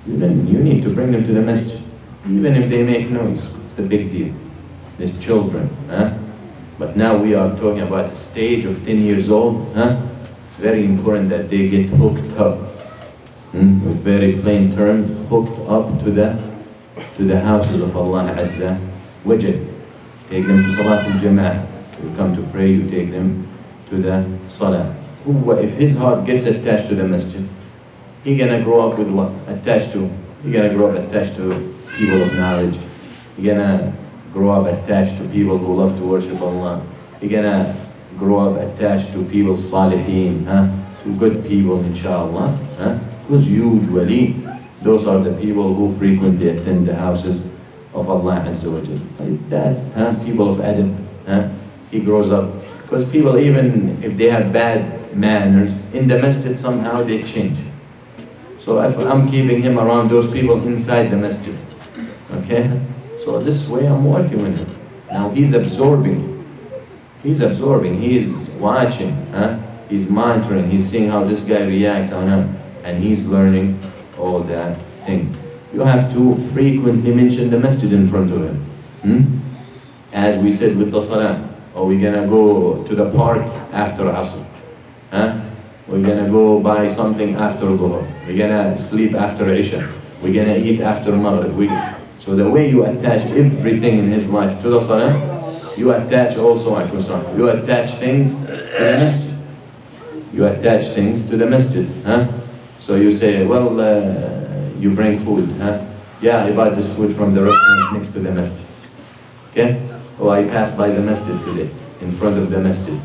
You need to bring them to the masjid. Even if they make noise, it's a big deal. These children. But now we are talking about the stage of 10 years old. It's very important that they get hooked up. With very plain terms, hooked up to the houses of Allah Azza wa Jal. Take them to Salat al-Jama'ah. You come to pray, you take them to the Salah. If his heart gets attached to the masjid, he's gonna grow up with what? He's gonna grow up attached to people of knowledge. He's gonna grow up attached to people who love to worship Allah. He's gonna grow up attached to people salihin, to good people, inshallah. Because usually, those are the people who frequently attend the houses of Allah Azza wa Jal. Like that, people of adab, he grows up. Because people, even if they have bad manners, in the masjid somehow they change. So if I'm keeping him around those people inside the masjid, okay? So this way I'm working with him. Now he's absorbing, he's watching, he's monitoring, he's seeing how this guy reacts on him. And he's learning all that thing. You have to frequently mention the masjid in front of him. As we said with the salah, or we're gonna go to the park after Asr. We're gonna go buy something after Dhuhr. We're gonna sleep after Isha. We're gonna eat after Maghrib. So the way you attach everything in his life to the salah, you attach also, you attach things to the masjid. You attach things to the masjid. So you say, well, you bring food, Yeah, I bought this food from the restaurant next to the masjid. Okay? Oh, I passed by the masjid today, in front of the masjid.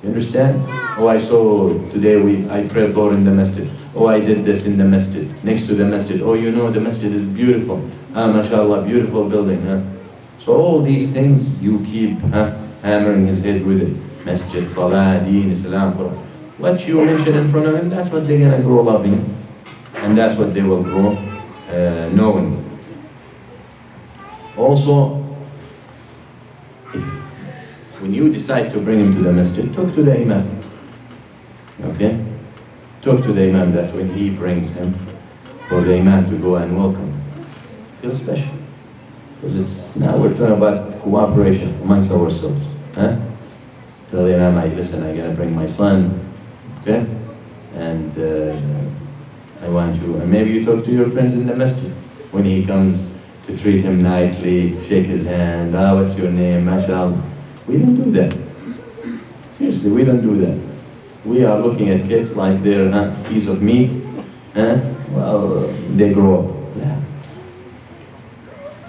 You understand? Oh, I saw today I prayed Dhuhr in the masjid. Oh, I did this in the masjid, next to the masjid. Oh, you know, the masjid is beautiful. MashaAllah, beautiful building, So all these things, you keep hammering his head with it. Masjid, Salah, Deen, Islam, Quran. What you mention in front of them, that's what they're going to grow loving. And that's what they will grow knowing. Also, when you decide to bring him to the masjid, talk to the imam. Okay? Talk to the imam that when he brings him, for the imam to go and welcome. Feel special. Because now we're talking about cooperation amongst ourselves. Tell the imam, listen, I'm going to bring my son. Okay? And I want you, and maybe you talk to your friends in the masjid. When he comes, to treat him nicely, shake his hand, what's your name, mashallah. We don't do that. Seriously, we don't do that. We are looking at kids like they're a piece of meat. Well, they grow up. Yeah.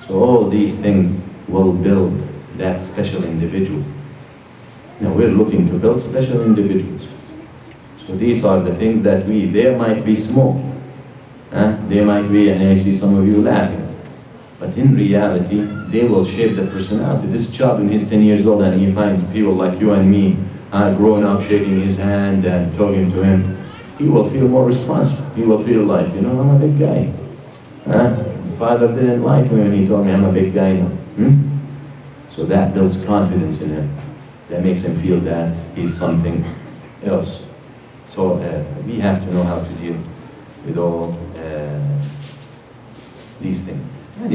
So all these things will build that special individual. Now we're looking to build special individuals. So these are the things that they might be small. They might be, and I see some of you laughing. But in reality, they will shape the personality. This child, when he's 10 years old and he finds people like you and me, grown up, shaking his hand and talking to him, he will feel more responsible. He will feel like, I'm a big guy. Father didn't lie to me when he told me I'm a big guy now. So that builds confidence in him. That makes him feel that he's something else. So we have to know how to deal with all these things. And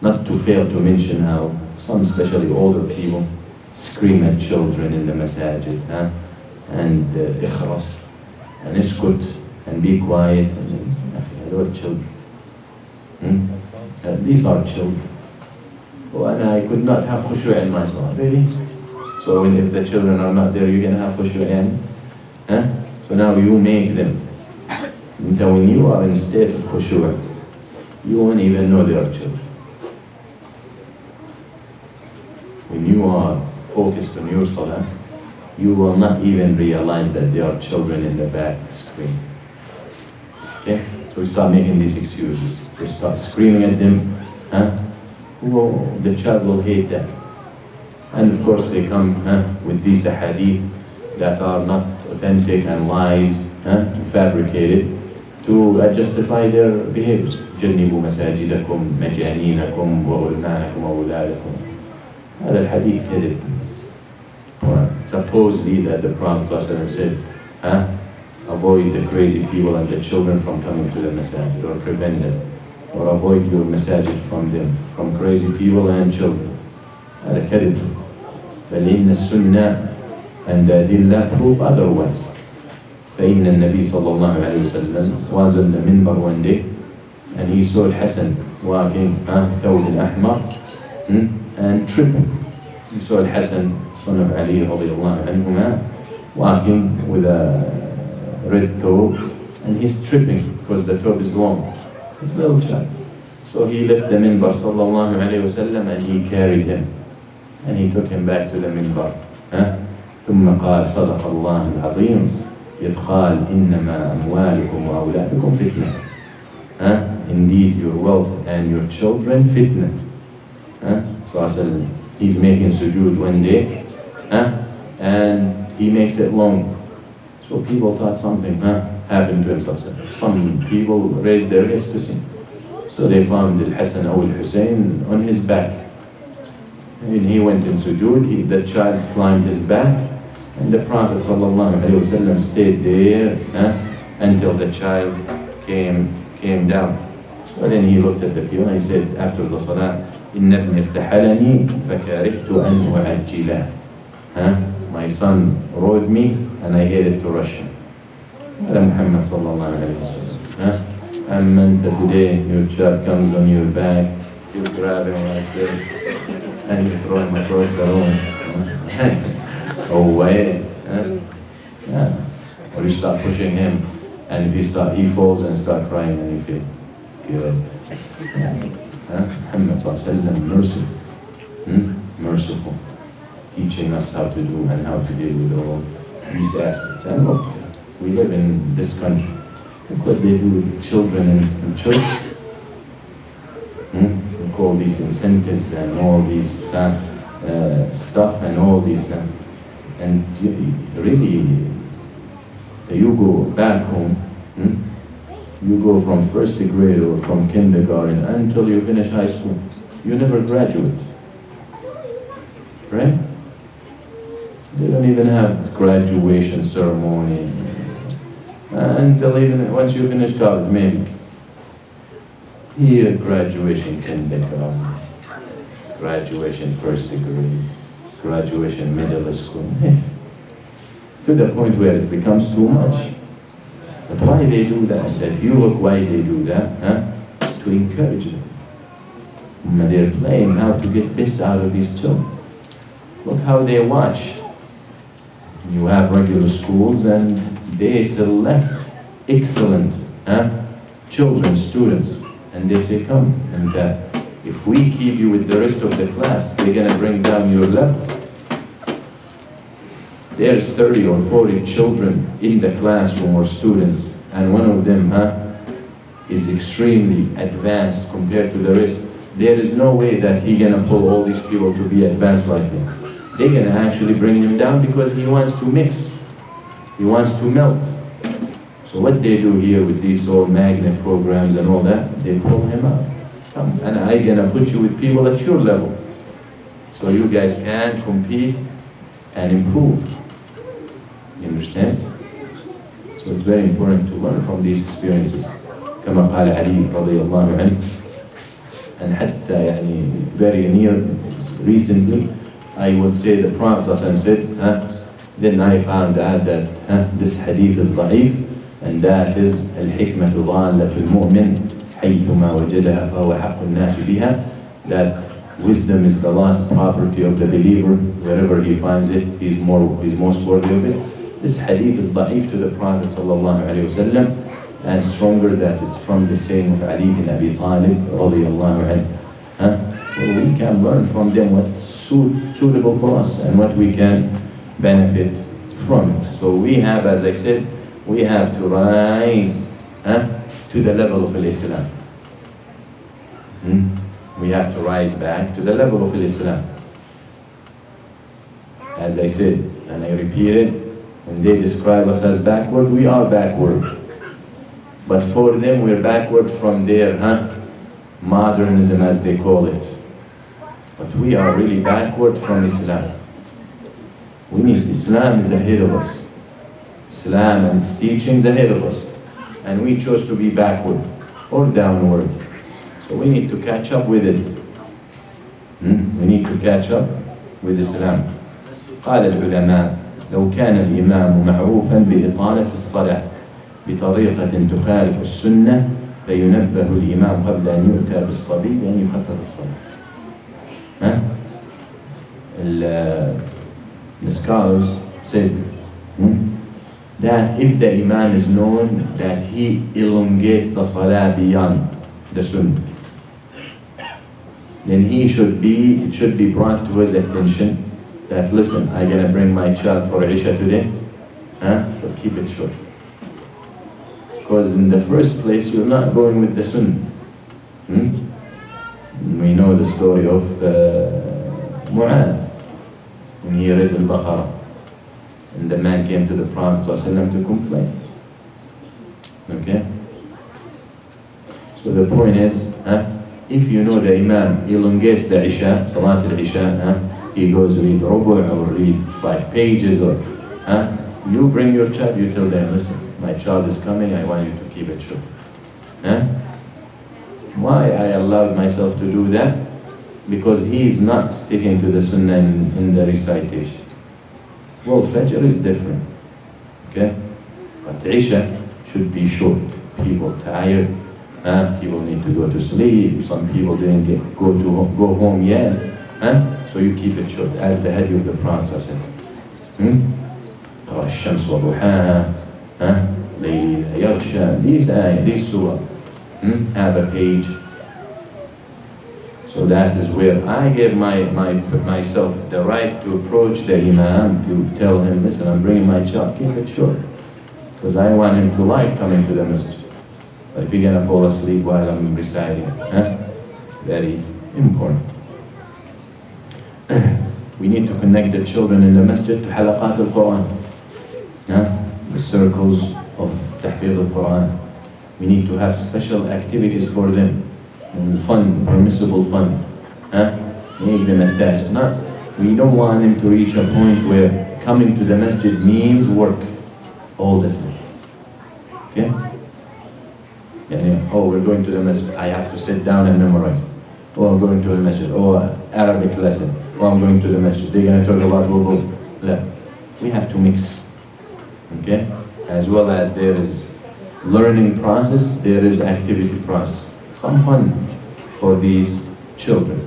not to fail to mention how some, especially older people, scream at children in the masajid, and ikhras, and iskut, and be quiet. And, children. These are children. Oh, and I could not have khushu' in my salah. Really? So if the children are not there, you're going to have khushu' in? So now you make them. Until when you are in a state of khushu', you won't even know they are children. When you are focused on your salah, you will not even realize that there are children in the back screen. Okay? So we start making these excuses. We start screaming at them. Well, the child will hate that. And of course they come with these hadith that are not authentic and lies, to fabricate it, to justify their behaviors. جنبوا مساجدكم مجانينكم وغلمانكم وأولادكم. هذا الحديث كذب. Supposedly that the Prophet ﷺ said, avoid the crazy people and the children from coming to the masajid, or prevent them, or avoid your masajid from them, from crazy people and children. هذا كذب. بل إن السنة and the adillah prove otherwise. فإن النبي صلى الله عليه وسلم was on the minbar one day and he saw Hassan walking ثوب الأحمر and tripping. He saw Hassan, son of Ali رضي الله عنهما, walking with a red thobe and he's tripping because the thobe is long. He's a little child. So he left the minbar صلى الله عليه وسلم and he carried him and he took him back to the minbar. ثم قال صدق الله العظيم إذ قال إنما أموالكم وأولادكم فتنة. Indeed your wealth and your children fitna. So he's making sujood one day and he makes it long. So people thought something happened to him. Some people raised their heads to see. So they found Al-Hassan or Al-Hussein on his back. And he went in sujood, the child climbed his back, and the Prophet ﷺ stayed there until the child came down. So then he looked at the people and he said after the salah, إِنَّ ابْنِ ارْتَحَلَنِي فَكَرِهْتُ أَنْ أُعَجِّلَهُ. My son rode me and I hated to rush him. هذا محمد صلى الله عليه وسلم. And today your child comes on your back, you grab him like this and you throw him across the room. Away. Or you start pushing him and if he falls and start crying and you feel good. Muhammad sallallahu alaihi wasallam, merciful, merciful, teaching us how to do and how to deal with all these aspects. And look, we live in this country. Look what they do with children in church. We call these incentives and all these stuff and all these. And really, you go back home, you go from first grade or from kindergarten until you finish high school. You never graduate, right? They don't even have graduation ceremony until even once you finish college, maybe. Here, graduation kindergarten, graduation first degree, graduation middle school, to the point where it becomes too much. But why they do that? If you look why they do that, it's to encourage them. They're playing how to get best out of these children. Look how they watch. You have regular schools and they select excellent children, students, and they say, come, and if we keep you with the rest of the class, they're going to bring down your level. There's 30 or 40 children in the classroom or students, and one of them is extremely advanced compared to the rest. There is no way that he's going to pull all these people to be advanced like this. They're going to actually bring him down because he wants to mix. He wants to melt. So what they do here with these old magnet programs and all that, they pull him up. Come, and I'm going to put you with people at your level. So you guys can compete and improve. You understand? So it's very important to learn from these experiences. كما قال علي رضي الله عنه. And حتى يعني very near recently, I would say the Prophet said, then I found out that this hadith is da'if, and that is الحكمة ضالة المؤمن حيثما وجدها فهو حق الناس بها, that wisdom is the last property of the believer. Wherever he finds it, he's most worthy of it. This hadith is da'if to the Prophet ﷺ, and stronger that it's from the saying of Ali bin Abi Talib radiyallahu anhu. Well, we can learn from them what's suitable for us and what we can benefit from it. So we have, as I said, we have to rise to the level of Islam. We have to rise back to the level of Islam. As I said, and I repeat it, When they describe us as backward, we are backward. But for them, we're backward from their modernism, as they call it. But we are really backward from Islam. We need Islam is ahead of us. Islam and its teachings ahead of us. And we chose to be backward or downward. So we need to catch up with it. We need to catch up with Islam. قال العلماء لو كان الإمام معروفا بإطالة الصلاة بطريقة تخالف السنة فينبه الإمام قبل أن يؤتى بالصبي بأن يخفف الصلاة. The scholars said that if the Imam is known that he elongates the Salah beyond the Sunnah, then it should be brought to his attention that, listen, I'm going to bring my child for Isha today, so keep it short. Because in the first place, you're not going with the Sunnah. We know the story of Mu'adh, when he read Al-Baqarah, and the man came to the Prophet ﷺ to complain. Okay? So the point is, if you know the Imam elongates the Isha, Salat al-Isha, he goes read rubu' or read 5 pages, or you bring your child, you tell them, listen, my child is coming, I want you to keep it short. Why I allowed myself to do that? Because he is not sticking to the Sunnah in the recitation. Well, Fajr is different, okay? But Isha should be short. People tired, people need to go to sleep, some people didn't go home yet, so you keep it short, as the hadith of the Prophet said. الشمس وضحاها ليل يغشى, these surah have a page. So that is where I give myself the right to approach the Imam, to tell him, listen, I'm bringing my child, keep it short. Because I want him to like coming to the Masjid. But if you're going to fall asleep while I'm reciting, very important. We need to connect the children in the Masjid to halaqat al-Quran, the circles of tahfidh al-Quran. We need to have special activities for them. Fun, permissible fun. Make them attached. We don't want them to reach a point where coming to the Masjid means work all the time. Okay? Oh, we're going to the Masjid, I have to sit down and memorize. Oh, I'm going to the Masjid. Oh, Arabic lesson. Oh, I'm going to the Masjid. They're going to talk about wudu. We have to mix. Okay? As well as there is learning process, there is activity process. Some fun for these children.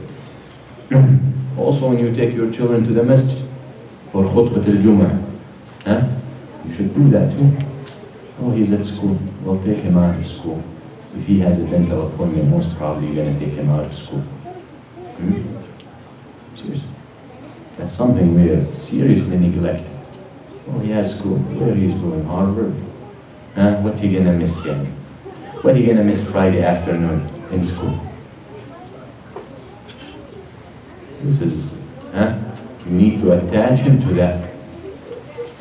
Also, when you take your children to the Masjid for khutbat al-Jum'ah, you should do that too. Oh, he's at school. Well, take him out of school. If he has a dental appointment, most probably you're going to take him out of school. Seriously. That's something we are seriously neglecting. Oh, he has school. Where he's going? Harvard? What are you going to miss here? What are you going to miss Friday afternoon in school? This is, you need to attach him to that.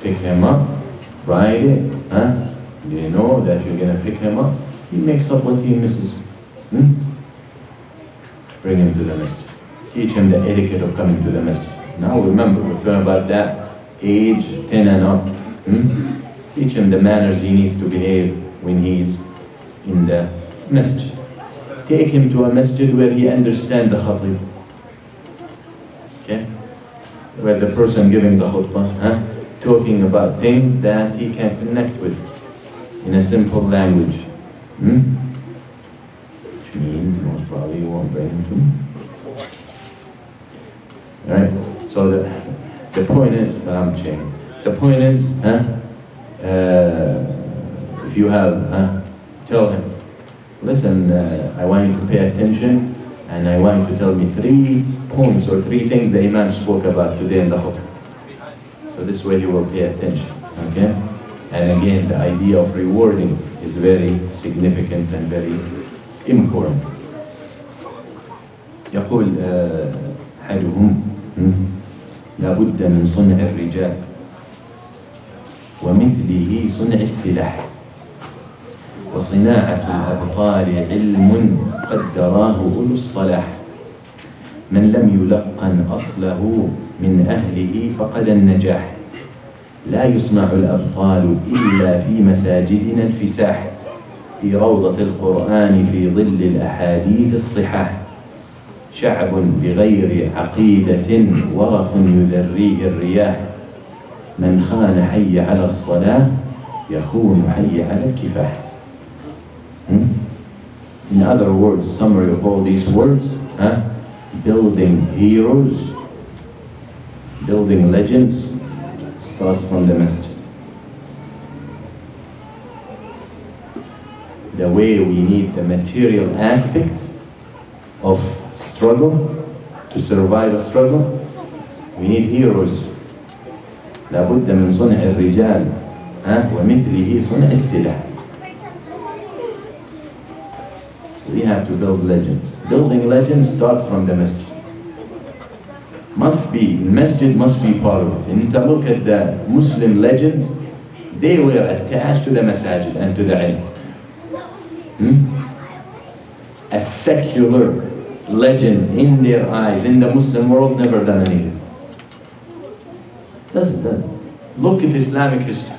Pick him up Friday, Do you know that you're going to pick him up? He makes up what he misses. Bring him to the Masjid. Teach him the etiquette of coming to the Masjid. Now remember, we're talking about that age 10 and up. Teach him the manners he needs to behave when he's in the Masjid. Take him to a Masjid where he understands the khatib. Okay? Where the person giving the khutbah, talking about things that he can connect with in a simple language. Which means most probably you won't bring him to me. Alright? So the point is, the point is, if you have, tell him, listen, I want you to pay attention, and I want you to tell me 3 points or 3 things the Imam spoke about today in the khutbah. So this way he will pay attention, okay? And again, the idea of rewarding is very significant and very important. يقول أحدهم لابد من صنع الرجال ومثله صنع السلاح وصناعة الأبطال علم قدراه أولو الصلاح من لم يلقن أصله من أهله فقد النجاح لا يصنع الأبطال إلا في مساجدنا الفساح في روضة القرآن في ظل الأحاديث الصحاح شعب بغير عقيدة ورق يذريه الرياح من خان حي على الصلاة يخون حي على الكفاح. In other words, summary of all these words, building heroes, building legends starts from the masjid. The way we need the material aspect of struggle to survive a struggle, we need heroes. لابد من صنع الرجال ومثله صنع السلاح. So we have to build legends. Building legends start from the masjid. Must be, masjid must be part of it. And to look at the Muslim legends, they were attached to the masajid and to the ilm. A secular legend in their eyes, in the Muslim world, never done anything. Doesn't done. Look at Islamic history,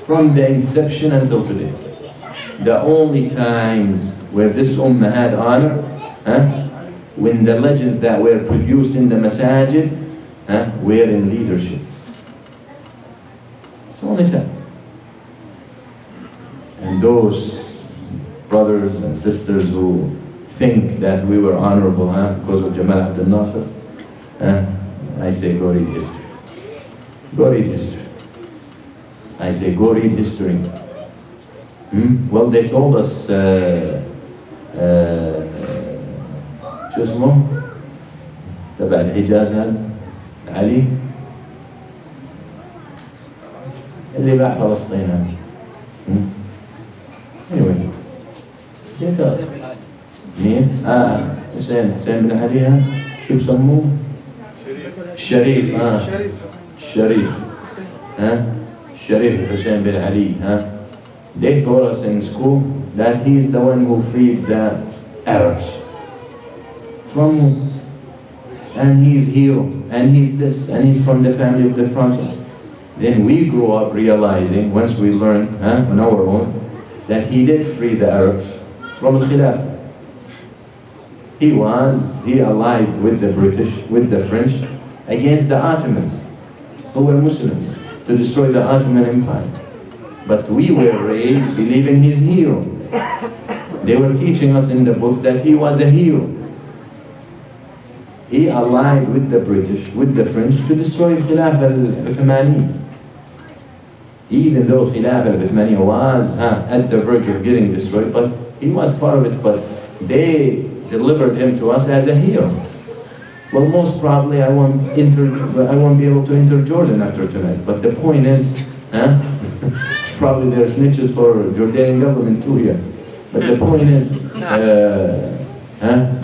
from the inception until today. The only times where this ummah had honor, when the legends that were produced in the masajid were in leadership. It's the only time. And those brothers and sisters who think that we were honorable because of Jamal Abdel Nasser, I say go read history. Go read history. I say go read history. Well, they told us شو اسمه تبع الحجاز هذا علي اللي باع فلسطين هذا. Anyway. مين؟ حسين بن علي ها؟ شو بسموه؟ الشريف الشريف الشريف حسين بن علي They taught us in school that he is the one who freed the Arabs from, and he's hero, and he's this, and he's from the family of the Prophet. Then we grew up realizing, once we learned on our own, that he did free the Arabs from the Khilafah. He allied with the British, with the French, against the Ottomans, who were Muslims, to destroy the Ottoman Empire. But we were raised believing he's hero. They were teaching us in the books that he was a hero. He allied with the British, with the French, to destroy Khilafah al-Uthmani. Even though Khilafah al-Uthmani was at the verge of getting destroyed, but he was part of it, but they delivered him to us as a hero. Well, most probably I won't be able to enter Jordan after tonight, but the point is, probably there are snitches for Jordanian government too here. But the point is,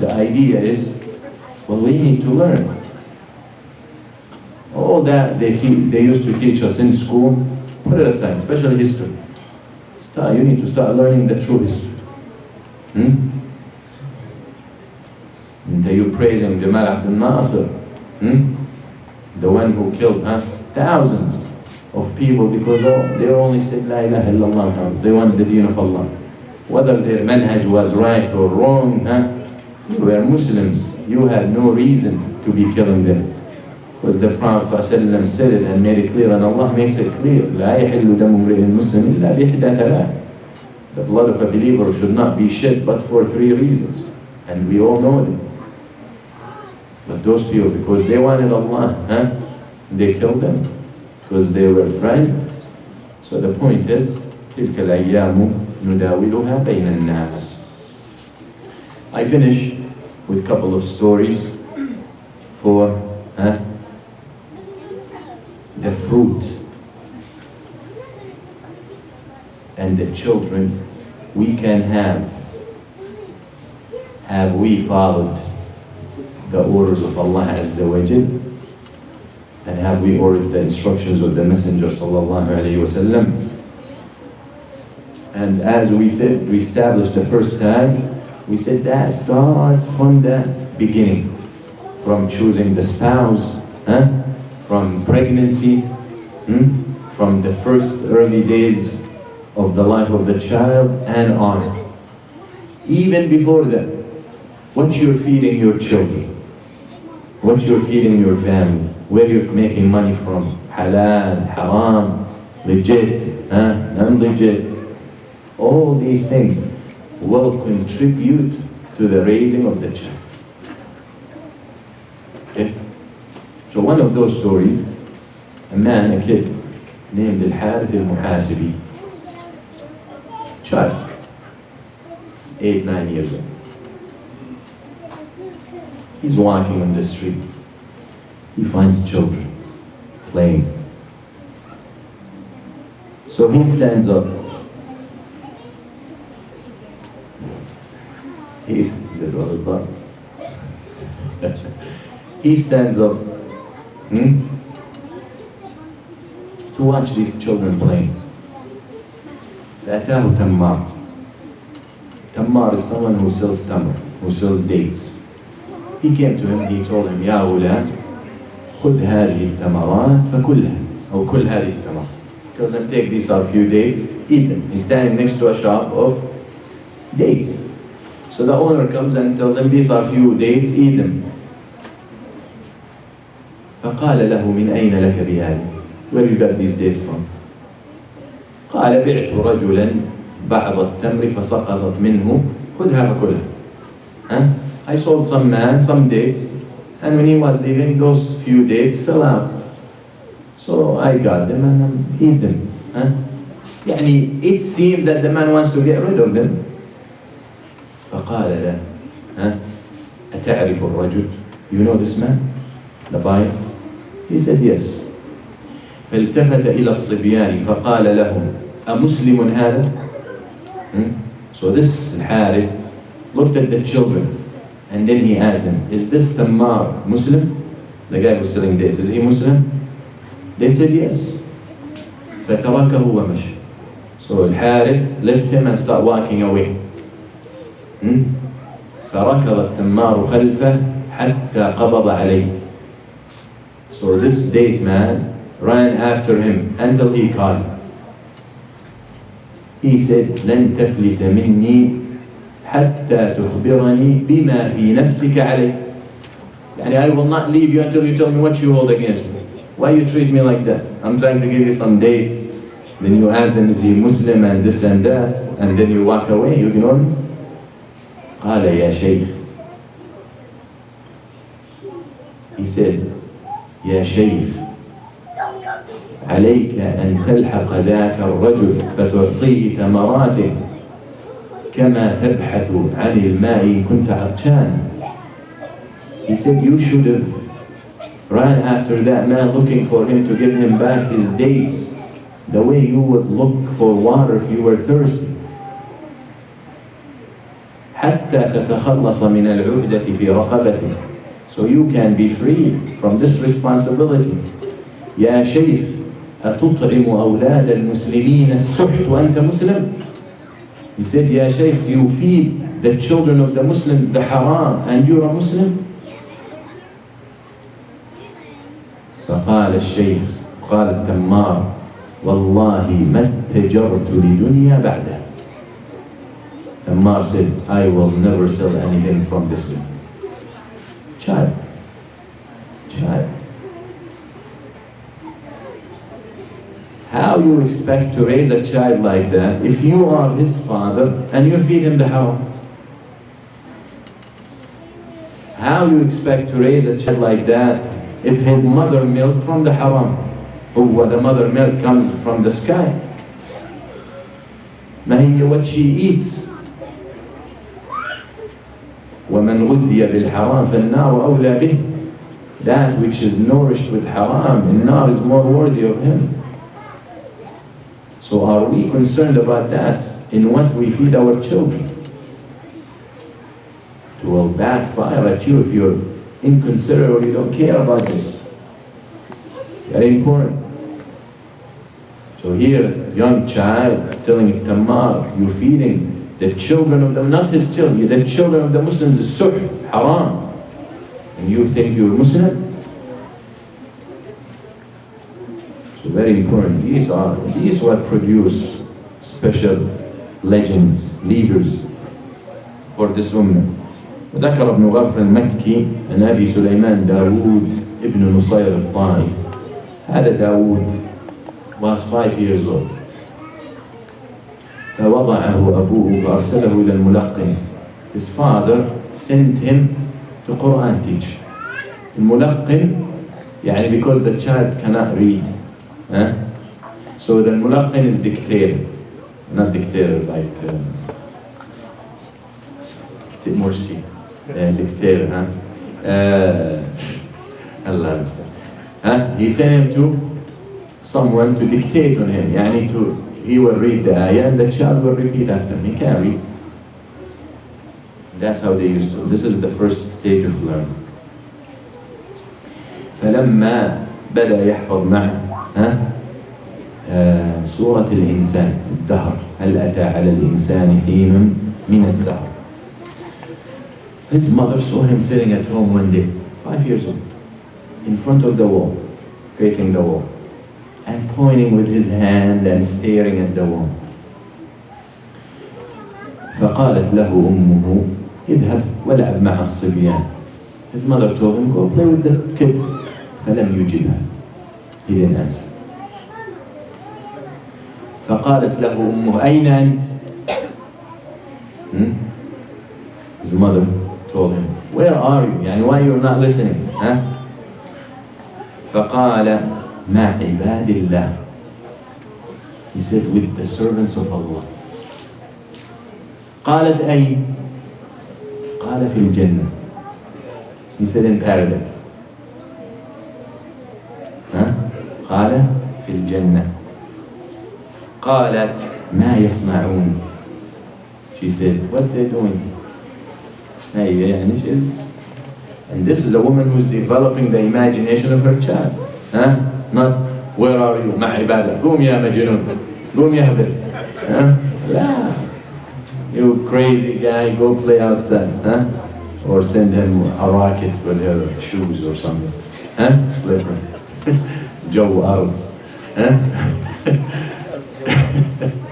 the idea is, well, we need to learn. All that they used to teach us in school, put it aside, especially history. You need to start learning the true history. And you're praising Jamal Abdel Nasser, the one who killed thousands of people because they only said La ilaha illallah. They wanted the deen of Allah. Whether their manhaj was right or wrong, you were Muslims. You had no reason to be killing them. Because the Prophet ﷺ said it and made it clear, and Allah makes it clear. لا يحل دم امرئ مسلم إلا بإحدى ثلاث. The blood of a believer should not be shed but for 3 reasons. And we all know them. But those people, because they wanted Allah, they killed them. Because they were friends. So the point is, تلك الأيام نداولها بين الناس. I finish with a couple of stories for the fruit and the children we can have we followed the orders of Allah Azza wa Jal, And have we ordered the instructions of the Messenger sallallahu alaihi wasallam? And as we said, we established the first time, we said that starts from the beginning, from choosing the spouse, from pregnancy, from the first early days of the life of the child and on. Even before that, what you're feeding your children, what you're feeding your family, where you're making money from, halal, haram, legit, non-legit, all these things will contribute to the raising of the child. Okay? So one of those stories, a man, a kid, named Al-Harith al-Muhasibi, child, 8, 9 years old. He's walking on the street. He finds children playing. So he stands up. He stands up to watch these children playing. فأتاه تمار. Tammar is someone who sells tamar, who sells dates. He came to him, he told him, يا غلام خذ هذه التمرات فكلها أو كل هذه التمر. He tells him, take these are few dates, eat them. He's standing next to a shop of dates. So the owner comes and tells him, these are few dates, eat them. فقال له من أين لك بهذه? Where you got these dates from? قال بعت رجلا بعض التمر فسقطت منه خذها فكلها. I sold some man some dates, and when he was leaving, those few dates fell out. So I got them and eat them. يعني it seems that the man wants to get rid of them. فقال له أتعرف الرجل? You know this man? The buyer? He said yes. فالتفت إلى الصبيان فقال لهم أمسلم هذا؟ So this Harith looked at the children and then he asked them, is this Tammar Muslim? The guy who's selling dates, is he Muslim? They said yes. فَتَرَكَهُ وَمَشَى. So Harith left him and started walking away. فَرَكَضَ التَّمَّارُ خَلْفَهُ حَتَّى قَبَضَ عَلَيْهِ. So this date man ran after him until he caught him. He said, لن تفلت مني حتى تخبرني بما في نفسك علي. يعني I will not leave you until you tell me what you hold against me. Why you treat me like that? I'm trying to give you some dates. Then you ask them, is he Muslim and this and that, and then you walk away, you ignore me. قال يا شيخ. He said, يا شيخ عليك أن تلحق ذاك الرجل فتعطيه تمراته كما تبحث عن الماء إن كنت عطشانا. He said, you should have ran after that man looking for him to give him back his dates the way you would look for water if you were thirsty. حتى تتخلص من العهدة في رقبتك. So you can be free from this responsibility. يا شيخ أتطعم أولاد المسلمين السحت وأنت مسلم? He said, يا شيخ, you feed the children of the Muslims the haram and you're a Muslim? فقال الشيخ, قال التمار, والله ما اتجرت لدنيا بعده. Tammar said, I will never sell anything from this guy. Child. How you expect to raise a child like that if you are his father and you feed him the haram? How you expect to raise a child like that if his mother milk from the haram? Or the mother milk comes from the sky? ما هي what she eats. وَمَنْ غُذِّيَ بِالْحَرَامِ فَالنَّارُ أَوْلَى بِهِ. That which is nourished with haram, the nar is more worthy of him. So are we concerned about that in what we feed our children? It will backfire at you if you're inconsiderate or you don't care about this. Very important. So here, a young child telling Tammar, you're feeding the children of them, not his children, the children of the Muslims is suh, haram. And you think you're Muslim? So very important. These what produce special legends, leaders for this ummah. وذكر ابن غفر المكي عن أبي سليمان داود ابن نصير الطائي. هذا داود was 5 years old. فوضعه أبوه فأرسله إلى الملقن. His father sent him to Quran teach. الملقن يعني because the child cannot read. So the mulaqin is dictator, not dictator like Morsi, dictator. Allah understand. He sent him to someone to dictate on him. يعني he will read the ayah and the child will repeat after him. He can't read. That's how they used to. This is the first stage of learning. فلما بدأ يحفظ معه سورة الإنسان الدهر هل أتى على الإنسان حين من الدهر. His mother saw him sitting at home one day, 5 years old, in front of the wall, facing the wall, and pointing with his hand and staring at the wall. فقالت له أمه اذهب والعب مع الصبيان. His mother told him, go play with the kids. فلم يجبها. He didn't answer. فقالت له أمه أين أنت؟ His mother told him, where are you? يعني why you're not listening? فقال مع عباد الله. He said, with the servants of Allah. قالت أين؟ قال في الجنة. He said in paradise. قال في الجنة. قالت ما يصنعون. She said, what they're doing. يعني and this is a woman who's developing the imagination of her child. Not where are you مع عبادة. قوم يا مجنون. قوم يا هبل. لا. You crazy guy, go play outside. Or send him a rocket with her shoes or something. Slipper. جو أرض.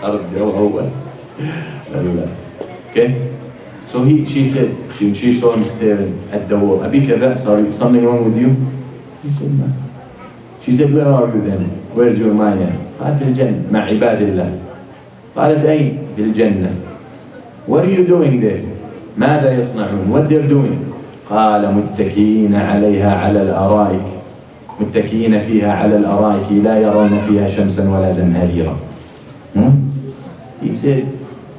أرض جو أول. Okay? So she said, she saw him staring at the wall. أبي كذا, sorry, something wrong with you? He said, no. She said, where are you then? Where's your mind? قال في الجنة مع عباد الله. قالت أين؟ في الجنة. What are you doing there? ماذا يصنعون? What they're doing? قال متكئين عليها على الأرائك. متكئين فيها على الأرائك لا يرون فيها شمسا ولا زمهريرا. He said,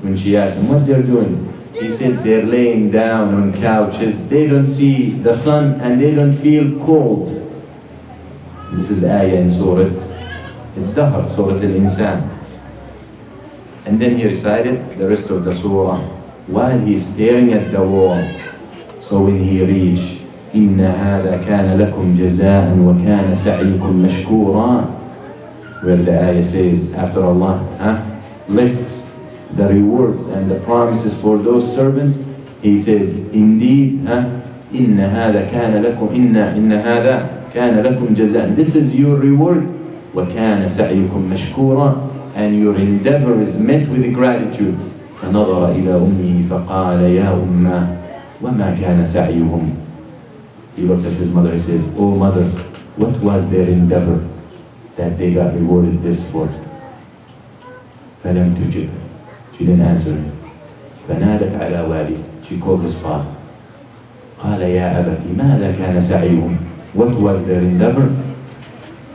when she asked him what they're doing, he said they're laying down on couches, they don't see the sun and they don't feel cold. This is ayah in Surah Al-Dahr, Surah Al-Insan. And then he recited the rest of the surah while he's staring at the wall. So when he reached إن هذا كان لكم جزاء وكان سعيكم مشكورا, where the ayah says after Allah lists the rewards and the promises for those servants, he says indeed إن هذا كان لكم إن هذا كان لكم جزاء, this is your reward, وكان سعيكم مشكورا, and your endeavor is met with gratitude. فنظر إلى أمه فقال يا أمه وما كان سعيهم. He looked at his mother and said, oh mother, what was their endeavor that they got rewarded this for? فلم تجب. She didn't answer him. فنادت على والي. She called his father. قال يا أبتي ماذا كان سعيهم? What was their endeavor?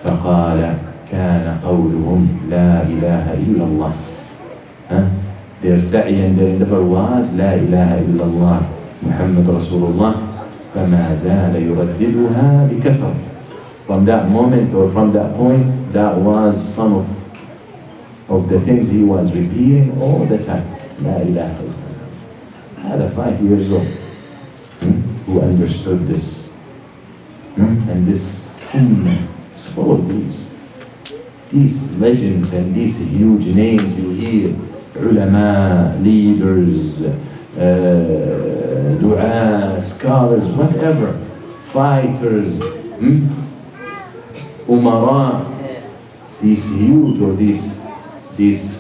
فقال كان قولهم لا إله إلا الله. Their sa'i and their endeavor was لا إله إلا الله محمد رسول الله. فما زال يرددها بكثرة. From that moment or from that point, that was some of the things he was repeating all the time. لا إله إلا الله. هذا 5 years old who understood this. And this ummah, full of these legends and these huge names you hear, ulama, leaders, dua, scholars, whatever, fighters, umara, these huge or these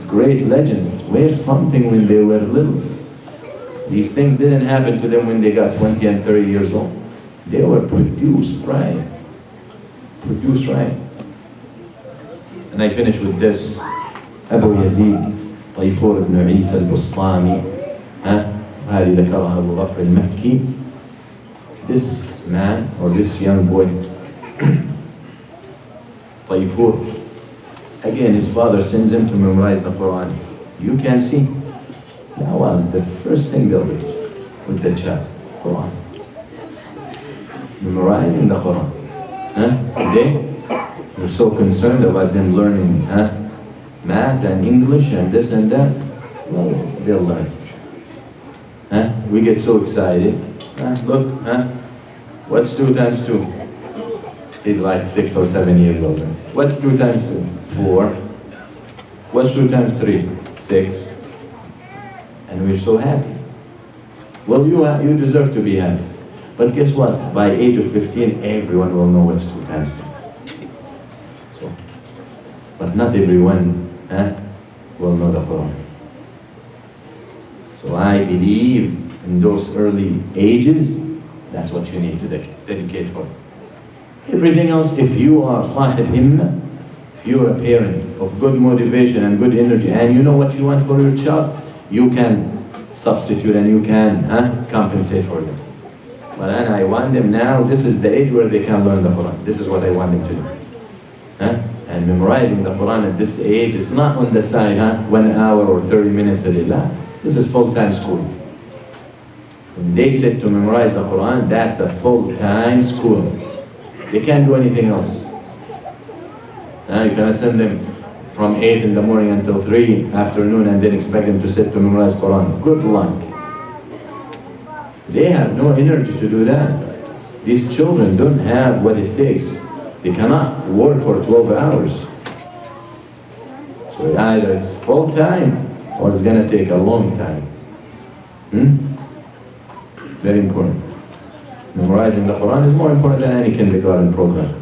great legends were something when they were little. These things didn't happen to them when they got 20 and 30 years old. They were produced right. Produced right. And I finish with this. Abu Yazid طيفور بن عيسى البسطامي هذه ذكرها أبو غفر المكي. This man or this young boy طيفور, again his father sends him to memorize the Quran. You can see that was the first thing they did with the child, Quran. Memorizing the Quran. Today, we're so concerned about them learning math and English and this and that. Well, they'll learn. We get so excited. Look, what's 2 times 2? He's like 6 or 7 years old. What's 2 times 2? 4. What's 2 times 3? 6. And we're so happy. Well, you deserve to be happy. But guess what? By age of 15, everyone will know what's 2 times 2. So, but not everyone will know the Quran. So I believe in those early ages, that's what you need to dedicate for. Everything else, if you are sahib himma, if you're a parent of good motivation and good energy, and you know what you want for your child, you can substitute and you can compensate for them. But I want them now, this is the age where they can learn the Quran. This is what I want them to do. And memorizing the Quran at this age, it's not on the side, 1 hour or 30 minutes a day. This is full-time school. When they sit to memorize the Quran, that's a full-time school. They can't do anything else. You cannot send them from 8 in the morning until 3 afternoon and then expect them to sit to memorize Quran. Good luck. They have no energy to do that. These children don't have what it takes. They cannot work for 12 hours. So either it's full time or it's going to take a long time. Very important. Memorizing the Quran is more important than any kindergarten program.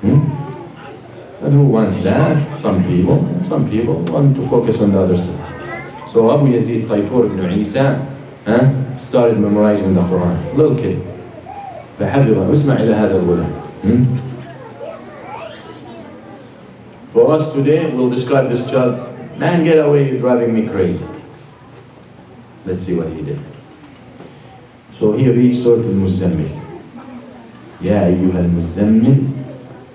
And who wants that? Some people. And some people want to focus on the other stuff. So Abu Yazid Tayfur ibn Isa started memorizing the Quran. Little kid. فحفظ اسمع إلى هذا الغلام. For us today, we'll describe this child, man, get away, you're driving me crazy. Let's see what he did. So he reached Surah Al-Muzammil. يا أيها المزمل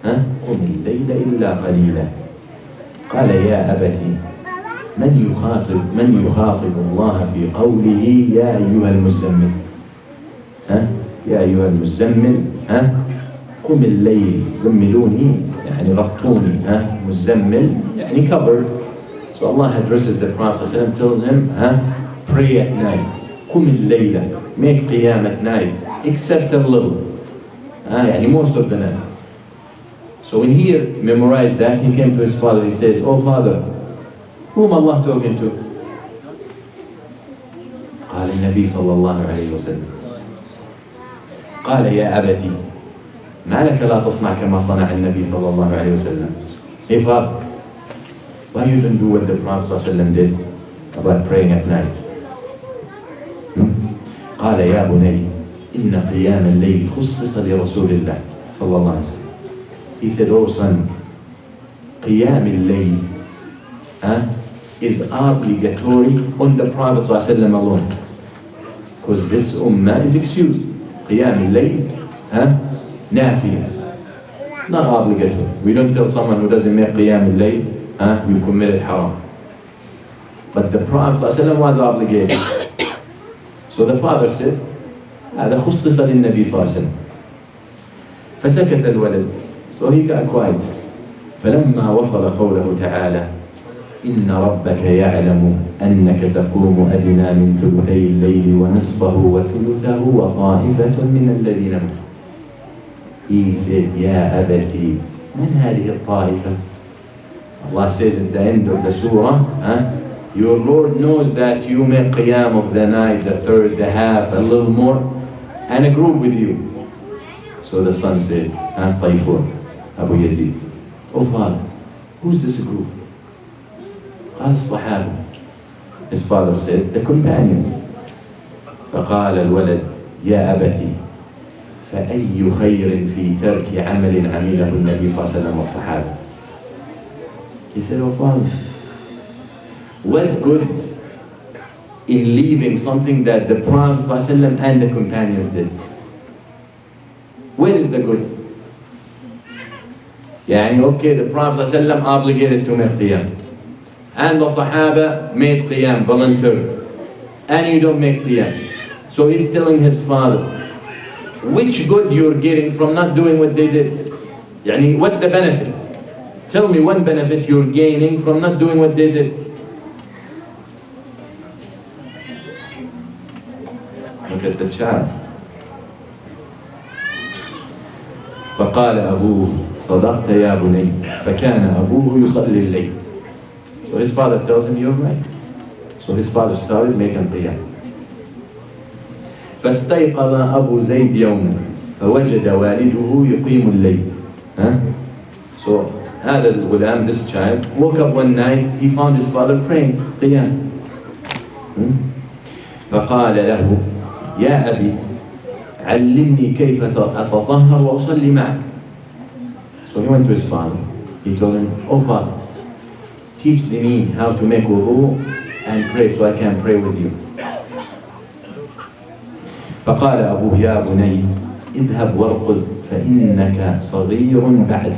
قم الليل إلا قليلا قال يا أبتي من يخاطب الله في قوله يا أيها المزمل يا أيها المزمل قم الليل زملوني يعني غطوني مزمل يعني covered. So Allah addresses the Prophet ﷺ, tells him pray at night. قم الليل, make qiyam at night, except a little, يعني most of the night. So when he memorized that, he came to his father. He said, "Oh father, whom Allah talking to?" قال النبي صلى الله عليه وسلم. قال يا أبتي ما لك لا تصنع كما صنع النبي صلى الله عليه وسلم. Hey father, why you don't do what the Prophet صلى الله عليه وسلم did about praying at night? قال يا بني إن قيام الليل خصص لرسول الله صلى الله عليه وسلم. He said, "Oh son, قيام الليل is obligatory on the Prophet صلى الله عليه وسلم alone, because this ummah is excused. قيام الليل نافية, not obligatory. We don't tell someone who doesn't make قيام الليل you committed haram. But the Prophet صلى الله عليه وسلم was obligated. So the father said, هذا خصص للنبي صلى الله عليه وسلم. فسكت الولد. So he got quiet. فلما وصل قوله تعالى إن ربك يعلم أنك تقوم أدنى من ثلثي الليل ونصفه وثلثه وطائفة من الذين معه. He said, يا أبتي من هذه الطائفة? Allah says at the end of the surah, your Lord knows that you make qiyam of the night, the third, the half, a little more, and a group with you. So the son said, Taifur, Abu Yazid, oh father, who's this group? Al-Sahaba. His father said, the companions. فقال الولد يا أبتي فأي خير في ترك عمل عمله النبي صلى الله عليه وسلم والصحابة. He said, oh father, what good in leaving something that the Prophet ﷺ and the companions did? Where is the good? Yani, okay, the Prophet ﷺ obligated to make qiyam, and the Sahaba made qiyam, volunteer, and you don't make qiyam. So he's telling his father, which good you're getting from not doing what they did? Yani, what's the benefit? Tell me one benefit you're gaining from not doing what they did. Look at the child. فقال أبوه صدقت يا بني فكان أبوه يصلي الليل. So his father tells him, you're right. So his father started making qiyam. فاستيقظ أبو زيد يوما فوجد والده يقيم الليل. So هذا الغلام, this child, woke up one night, he found his father praying qiyam. فقال له يا أبي علمني كيف أتطهر وأصلي معك. So he went to his father. He told him, oh father, teach me how to make wudu and pray so I can pray with you. فقال أبوه يا بني اذهب وارقد فإنك صغير بعد.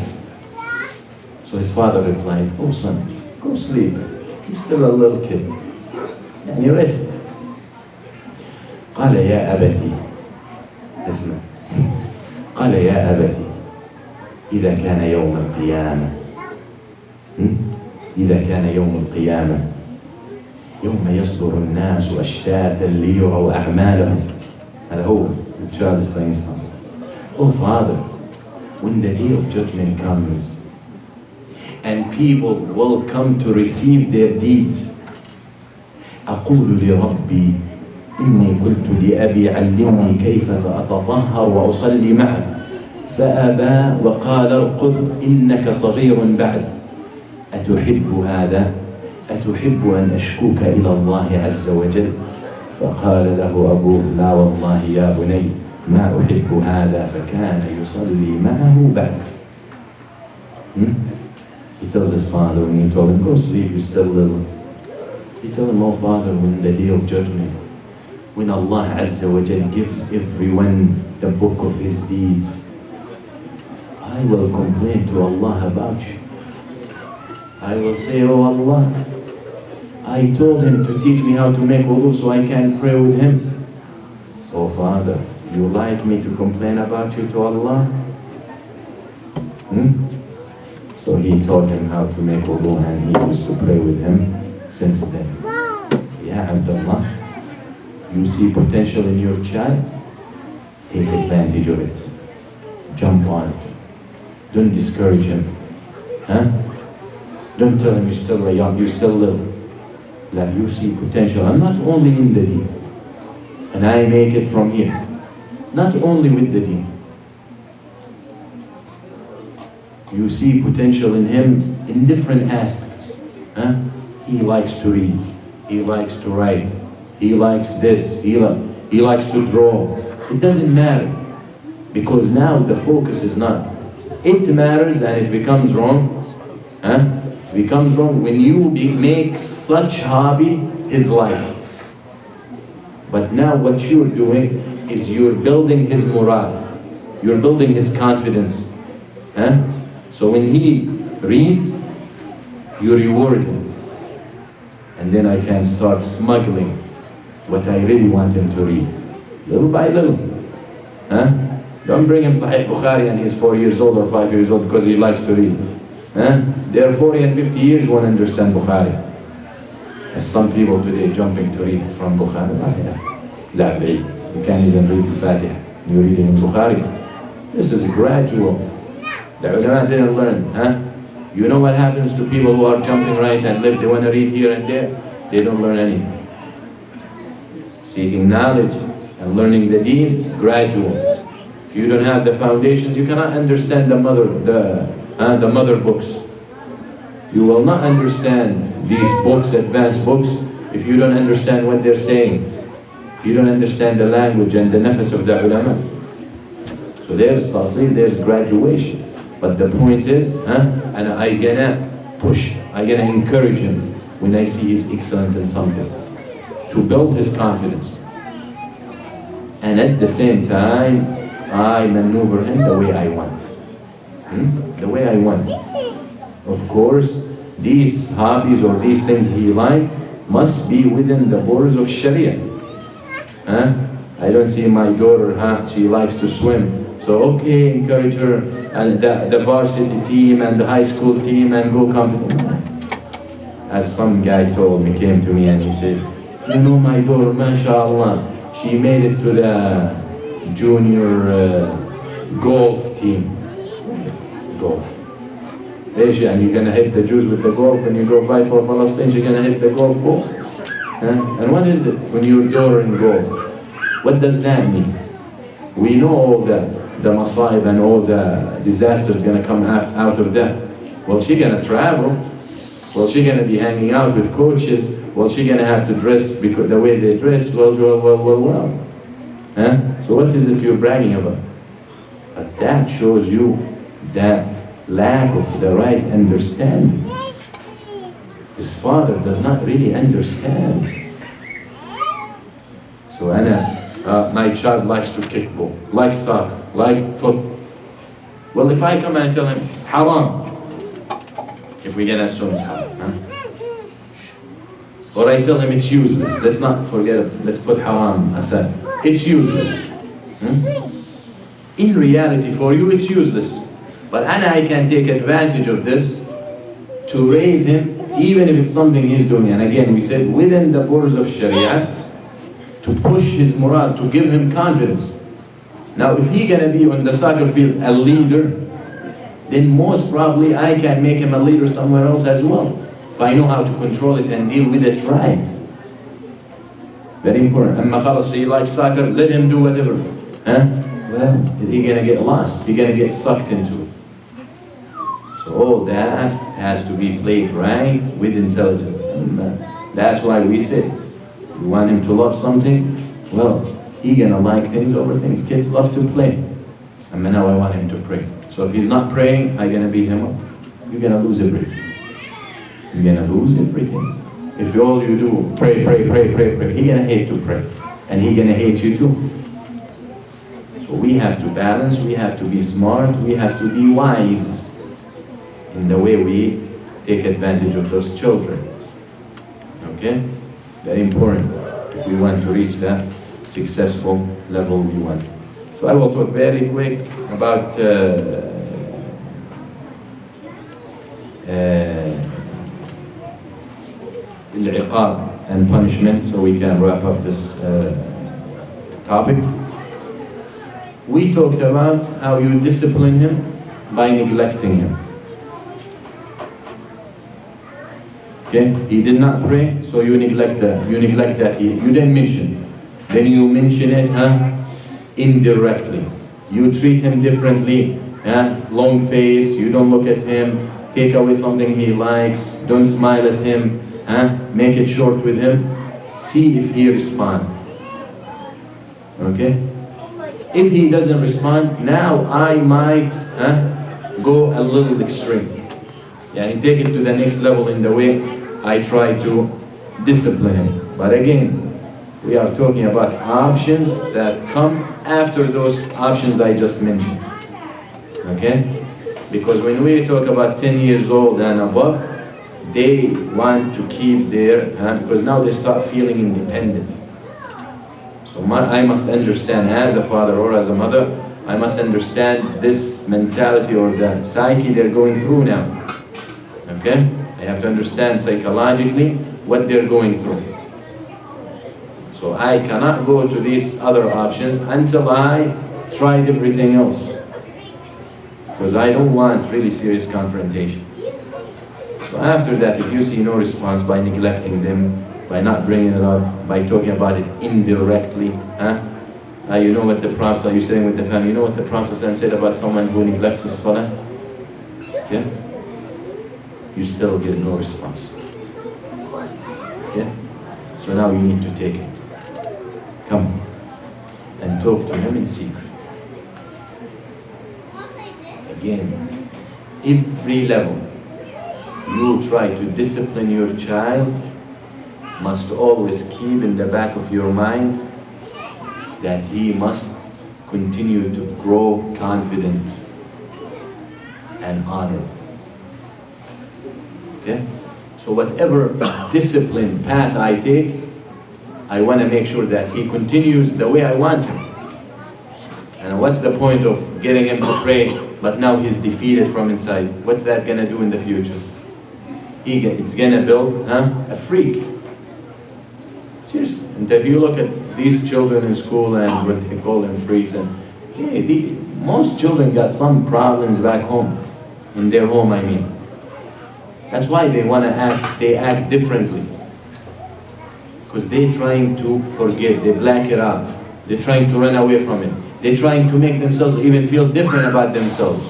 So his father replied, oh son, go sleep. You're still a little kid. And you rest. قال يا أبتي اسمع. قال يا أبتي إذا كان يوم القيامة إذا كان يوم القيامة يوم يصدر الناس أشتاتا ليروا أعمالهم. هذا هو the child is saying his father. Oh father, when the day of judgment comes and people will come to receive their deeds, أقول لربي إني قلت لأبي علمني كيف أتطهر وأصلي معك فأبى وقال ارقد إنك صغير بعد. أتحب هذا؟ أتحب أن أشكوك إلى الله عز وجل؟ فقال له أبوه لا والله يا بني ما أحب هذا فكان يصلي معه بعد. He tells his father, when he told him, go sleep, you're still little. He told him, oh father, when the day of judgment, when Allah Azza wa Jal gives everyone the book of his deeds, I will complain to Allah about you. I will say, oh Allah, I told him to teach me how to make wudu so I can pray with him. Oh father, you like me to complain about you to Allah? So he taught him how to make wudu and he used to pray with him since then. Yeah, Abdullah, you see potential in your child? Take advantage of it. Jump on it. Don't discourage him. Don't tell him you're still young, you're still little. Like you see potential, and not only in the deen. And I make it from here. Not only with the deen. You see potential in him in different aspects. He likes to read. He likes to write. He likes this. He likes to draw. It doesn't matter. Because now the focus is not. It matters and it becomes wrong. It becomes wrong when you make such hobby his life. But now what you're doing is you're building his morale. You're building his confidence. So when he reads, you reward him. And then I can start smuggling what I really want him to read. Little by little. Don't bring him Sahih Bukhari and he's 4 years old or 5 years old because he likes to read. They're 40 and 50 years won't understand Bukhari. As some people today jumping to read from Bukhari. You can't even read the Fatiha. You're reading in Bukhari. This is gradual. The ulama didn't learn, huh? You know what happens to people who are jumping right and left, they want to read here and there? They don't learn anything. Seeking knowledge and learning the deen, gradual. If you don't have the foundations, you cannot understand the mother books. You will not understand these books, advanced books, if you don't understand what they're saying. If you don't understand the language and the nafas of the ulama. So there's tahsil, there's graduation. But the point is, and I gonna push, I gonna encourage him when I see he's excellent in something, to build his confidence. And at the same time, I maneuver him the way I want. The way I want. Of course, these hobbies or these things he likes must be within the borders of Sharia. I don't see my daughter, she likes to swim. So okay, encourage her, and the varsity team and the high school team, and go compete. As some guy told me, came to me and he said, you know my daughter, mashallah, she made it to the junior golf team. Golf. And you're gonna hit the Jews with the golf, and you go fight for Palestine, you're gonna hit the golf ball. And what is it when your daughter in golf? What does that mean? We know all the masa'ib and all the disasters gonna come out of that. Well, she's gonna travel. Well, she's gonna be hanging out with coaches. Well, she's gonna have to dress because the way they dress. Well. So what is it you're bragging about? But that shows you that lack of the right understanding. His father does not really understand. So my child likes to kick ball, likes soccer, like football. Well, if I come and tell him, haram, if we can assume it's haram, or I tell him it's useless, let's not forget it, let's put haram aside. It's useless. In reality for you it's useless. But I can take advantage of this to raise him, even if it's something he's doing. And again, we said within the borders of Sharia, to push his morale, to give him confidence. Now, if he's gonna be on the soccer field a leader, then most probably I can make him a leader somewhere else as well. If I know how to control it and deal with it right. Very important. Amma khalas, he likes soccer, let him do whatever. Well, he's gonna get lost, he's gonna get sucked into it. So all that has to be played right with intelligence. That's why we say, you want him to love something? Well, he's gonna like things over things. Kids love to play. And now I want him to pray. So if he's not praying, I'm gonna beat him up. You're gonna lose everything. You're gonna lose everything. If all you do, pray, he's gonna hate to pray. And he's gonna hate you too. So we have to balance, we have to be smart, we have to be wise in the way we take advantage of those children. Okay? Very important if we want to reach that successful level we want. So I will talk very quick about al-iqab and punishment, so we can wrap up this topic. We talked about how you discipline him by neglecting him. Okay, he did not pray, so you neglect that. You didn't mention. Then you mention it, indirectly. You treat him differently, long face. You don't look at him. Take away something he likes. Don't smile at him. Make it short with him. See if he responds. Okay. If he doesn't respond, now I might go a little extreme. Take it to the next level in the way I try to discipline him. But again, we are talking about options that come after those options I just mentioned. Okay? Because when we talk about 10 years old and above, they want to keep their, because now they start feeling independent. So I must understand as a father or as a mother, I must understand this mentality or the psyche they're going through now. Okay? I have to understand psychologically what they're going through. So I cannot go to these other options until I tried everything else. because I don't want really serious confrontation. So after that, if you see no response by neglecting them, by not bringing it up, by talking about it indirectly, you know what the Prophet, you're sitting with the family, you know what the Prophet said about someone who neglects his salah? Yeah? You still get no response. Yeah? So now you need to take it. Come and talk to him in secret. Again, every level you try to discipline your child must always keep in the back of your mind that he must continue to grow confident and honored. Okay? So whatever discipline path I take, I want to make sure that he continues the way I want him. And what's the point of getting him to pray, but now he's defeated from inside? What's that going to do in the future? It's going to build a freak. Seriously. And if you look at these children in school and what they call them freaks, and most children got some problems back home, in their home I mean. That's why they want to act, they act differently. Because they're trying to forget, they black it out. They're trying to run away from it. They're trying to make themselves even feel different about themselves.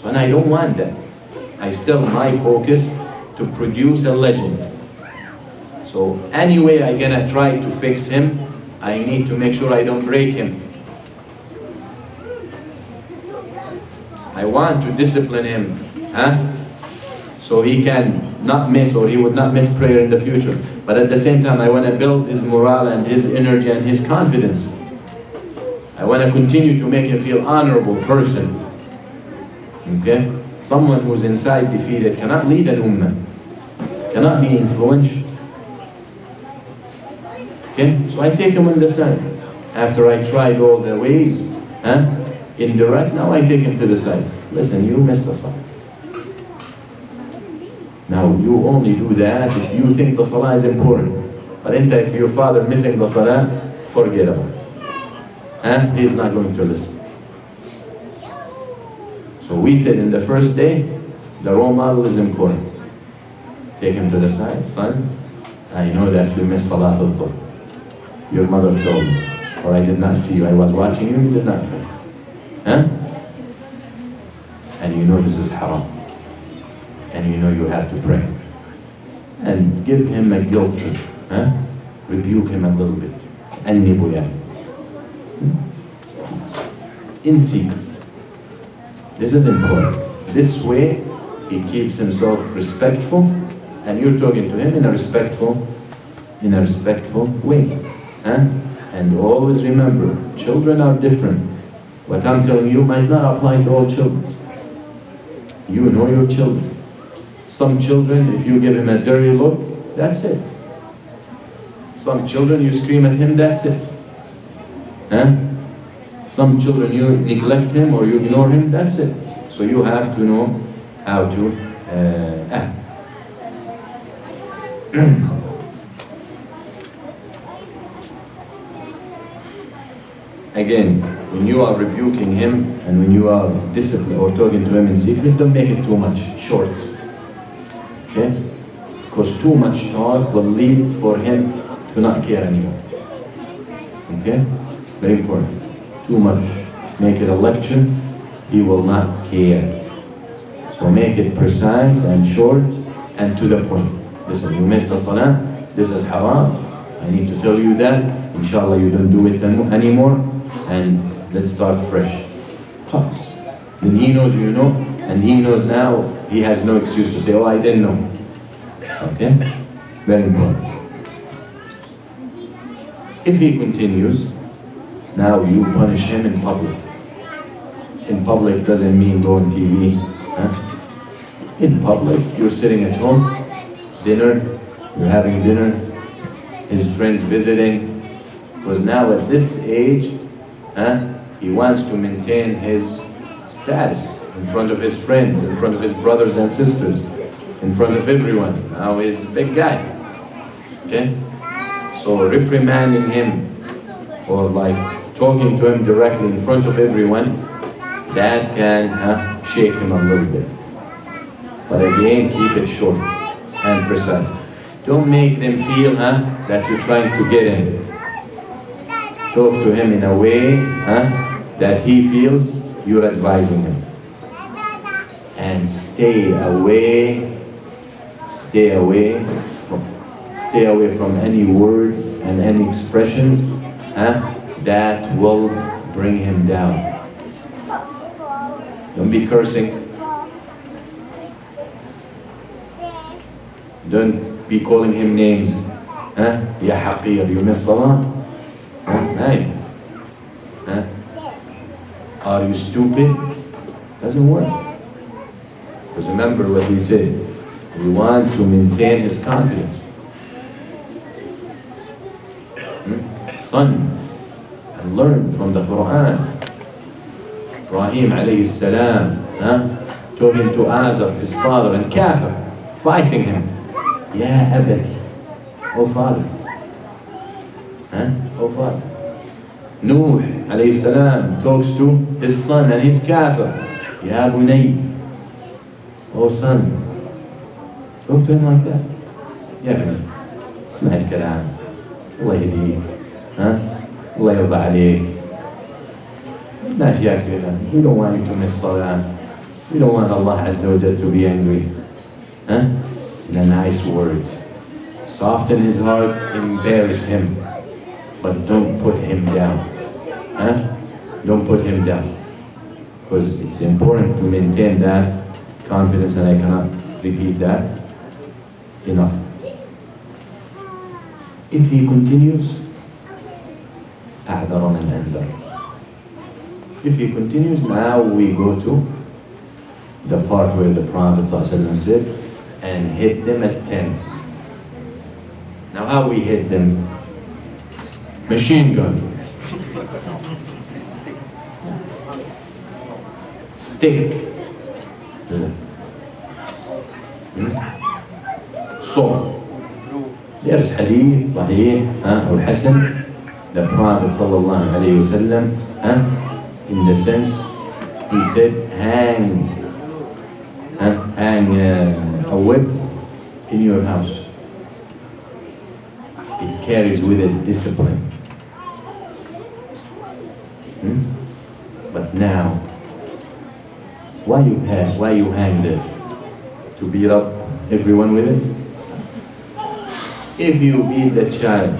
So, and I don't want that. My focus to produce a legend. So anyway I'm gonna try to fix him, I need to make sure I don't break him. I want to discipline him, so he can not miss, or he would not miss prayer in the future. But at the same time, I want to build his morale and his energy and his confidence. I want to continue to make him feel honorable person. Okay? Someone who's inside defeated cannot lead an ummah, cannot be influential. Okay? So I take him on the side. After I tried all the ways, indirect, now I take him to the side. Listen, you missed the salah. Now you only do that if you think the salah is important. But if your father missing the salah, forget about it. He's not going to listen. So we said in the first day, the role model is important. Take him to the side, son, I know that you missed Salat al-Dhuhr. Your mother told me, or I did not see you, I was watching you, you did not pray. And you know this is haram. And you know you have to pray. And give him a guilt trip. Rebuke him a little bit. In secret. This is important. This way, he keeps himself respectful, and you're talking to him in a respectful way. And always remember, children are different. What I'm telling you might not apply to all children. You know your children. Some children, if you give him a dirty look, that's it. Some children, you scream at him, that's it. Some children, you neglect him or you ignore him, that's it. So you have to know how to act. Again, when you are rebuking him and when you are disciplining or talking to him in secret, don't make it too much, short. Okay? Because too much talk will lead for him to not care anymore. Okay? Very important. Too much. Make it a lecture, he will not care. So make it precise and short and to the point. Listen, you missed the salah, this is haram. I need to tell you that. Inshallah you don't do it anymore, and let's start fresh. Pause. Then he knows you know, and he knows now he has no excuse to say, oh, I didn't know. Okay? Very important. If he continues, now you punish him in public. In public doesn't mean go on TV. In public, you're sitting at home, dinner, you're having dinner, his friends visiting. Because now at this age, he wants to maintain his status in front of his friends, in front of his brothers and sisters, in front of everyone. Now he's a big guy. Okay? So reprimanding him or like talking to him directly in front of everyone, that can shake him a little bit. But again, keep it short and precise. Don't make them feel that you're trying to get him. Talk to him in a way that he feels you're advising him. And stay away from any words and any expressions that will bring him down. Don't be cursing. Don't be calling him names. Ya haqir, you miss salah? Hey. Are you stupid? Doesn't work. Because remember what we said. We want to maintain his confidence. Son, and learn from the Quran. Ibrahim alayhi salam talking to Azar, his father, and Kafir, fighting him. Ya abati, oh father. Oh father. Nuh alayhi salam talks to his son and his Kafir. Ya bunay, oh son. Talk to him like that. Ya bunay, اسمع الكلام. الله يهديك. الله يرضى عليك. ماشي كذا. We don't want you to miss salah. We don't want Allah Azza wa Jal to be angry. In a nice word. Soften his heart, embarrass him. But don't put him down. Don't put him down. Because it's important to maintain that confidence, and I cannot repeat that enough. If he continues, أعذرنا الأنذر. If he continues, now we go to the part where the Prophet ﷺ said, and hit them at 10. Now how we hit them? Machine gun. Stick. Sword. There's hadith صحيح or Hasan, the Prophet sallallahu alayhi wasallam, in the sense he said hang a whip in your house. It carries with it discipline. But now, why you hang this? To beat up everyone with it? If you beat the child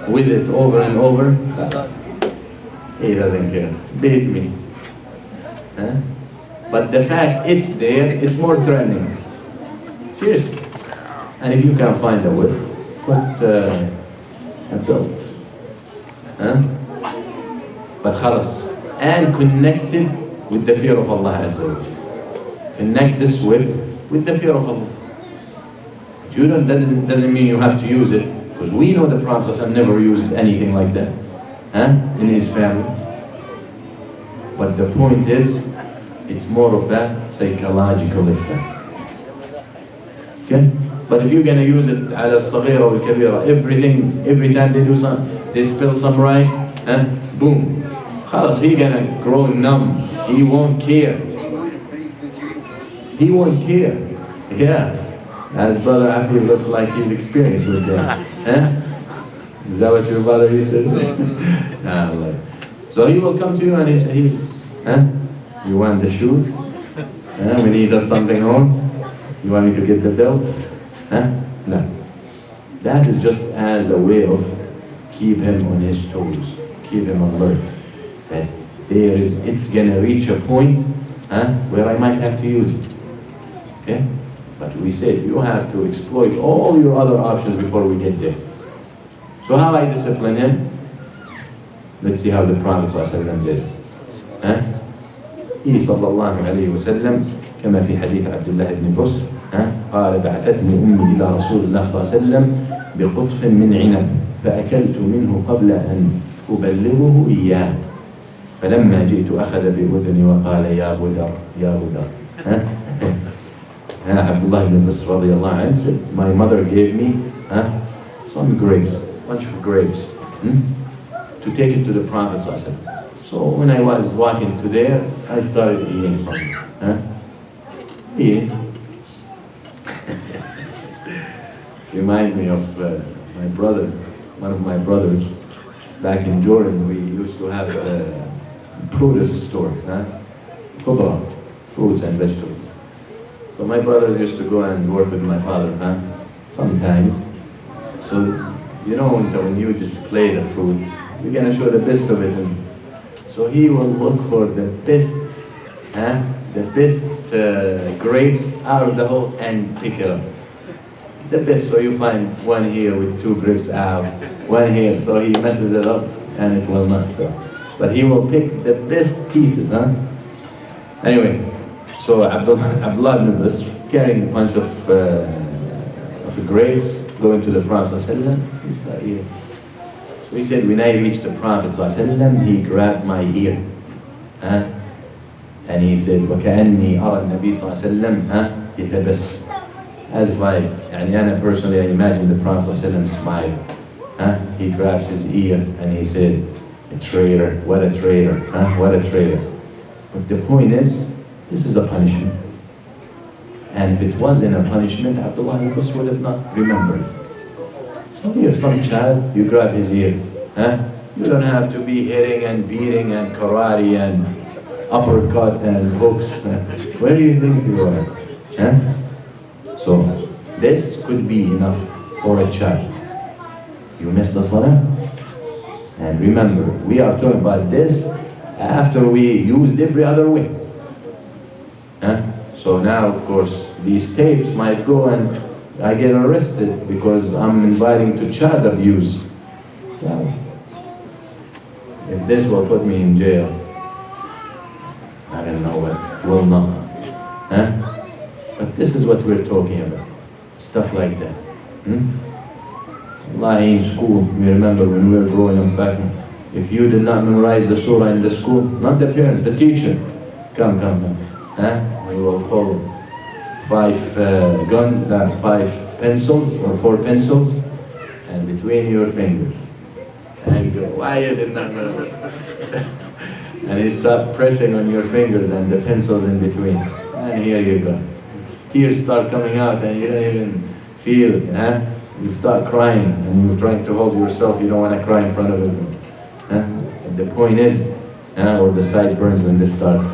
with it over and over, he doesn't care. Beat me. But the fact it's there, it's more threatening. Seriously. And if you can find a whip, put a belt. But khalas. And connect it with the fear of Allah Azza wa Jalla. Connect this whip with the fear of Allah. That doesn't mean you have to use it, because we know the Prophet never used anything like that in his family. But the point is, it's more of a psychological effect. Okay? But if you're going to use it على الصغيرة والكبيرة, every time they do they spill some rice, boom. خلاص, he's going to grow numb. He won't care. He won't care. Yeah. As Brother Afi looks like he's experienced with that. Is that what your brother used to do? So he will come to you and he's you want the shoes? When he does something wrong, you want me to get the belt? No. That is just as a way of keep him on his toes, keep him alert. That it's gonna reach a point where I might have to use it. Okay? But we said you have to exploit all your other options before we get there. So how I discipline him? Let's see how the Prophet ﷺ did. He sallallahu alayhi wa sallam, كما في حديث عبد الله بن بصر, قال بعثتني أمي إلى رسول الله صلى الله عليه وسلم بقطف من عنب فأكلت منه قبل أن أبلغه إياه فلما جئت أخذ بأذني وقال يا بذر يا بذر. Abdullah ibn Bisr radiallahu anhu said, my mother gave me some grapes, bunch of grapes, to take it to the Prophet ﷺ. So when I was walking to there, I started eating from it. Huh? Eating. Remind me of my brother, one of my brothers. Back in Jordan, we used to have a produce store, khudra, fruits and vegetables. So my brothers used to go and work with my father, sometimes. So, you know, when you display the fruits, you're going to show the best of it. So he will look for the best, grapes out of the whole and pick it up. The best, so you find one here with 2 grapes out, one here, so he messes it up and it will not sell. But he will pick the best pieces, Anyway, so Abdullah ibn Bisr, carrying a bunch of grapes, going to the Prophet ﷺ, he started eating. So he said, when I reached the Prophet ﷺ, he grabbed my ear. And he said, وَكَأَنِّي أَرَى النَّبِي صلى الله عليه وسلم يتبسم. As if I personally, I imagine the Prophet ﷺ smile. He grabs his ear and he said, a traitor, what a traitor, what a traitor. But the point is, this is a punishment. And if it wasn't a punishment, Abdullah ibn Bisr would have not remembered. So here, some child, you grab his ear. You don't have to be hitting and beating and karate and uppercut and hooks. Where do you think you are? So, this could be enough for a child. You missed the salah? And remember, we are talking about this after we used every other way. So now, of course, these tapes might go and I get arrested because I'm inviting to child abuse. So, if this will put me in jail, I don't know what will not. But this is what we're talking about. Stuff like that. In school, we remember when we were growing up back, if you did not memorize the surah in the school, not the parents, the teacher, come. We will call 5 guns, 5 pencils or 4 pencils, and between your fingers. And you go, why you did not know? And you start pressing on your fingers and the pencils in between. And here you go. Tears start coming out and you don't even feel it. You start crying and you're trying to hold yourself, you don't want to cry in front of everyone. And the point is, or the sideburns when they start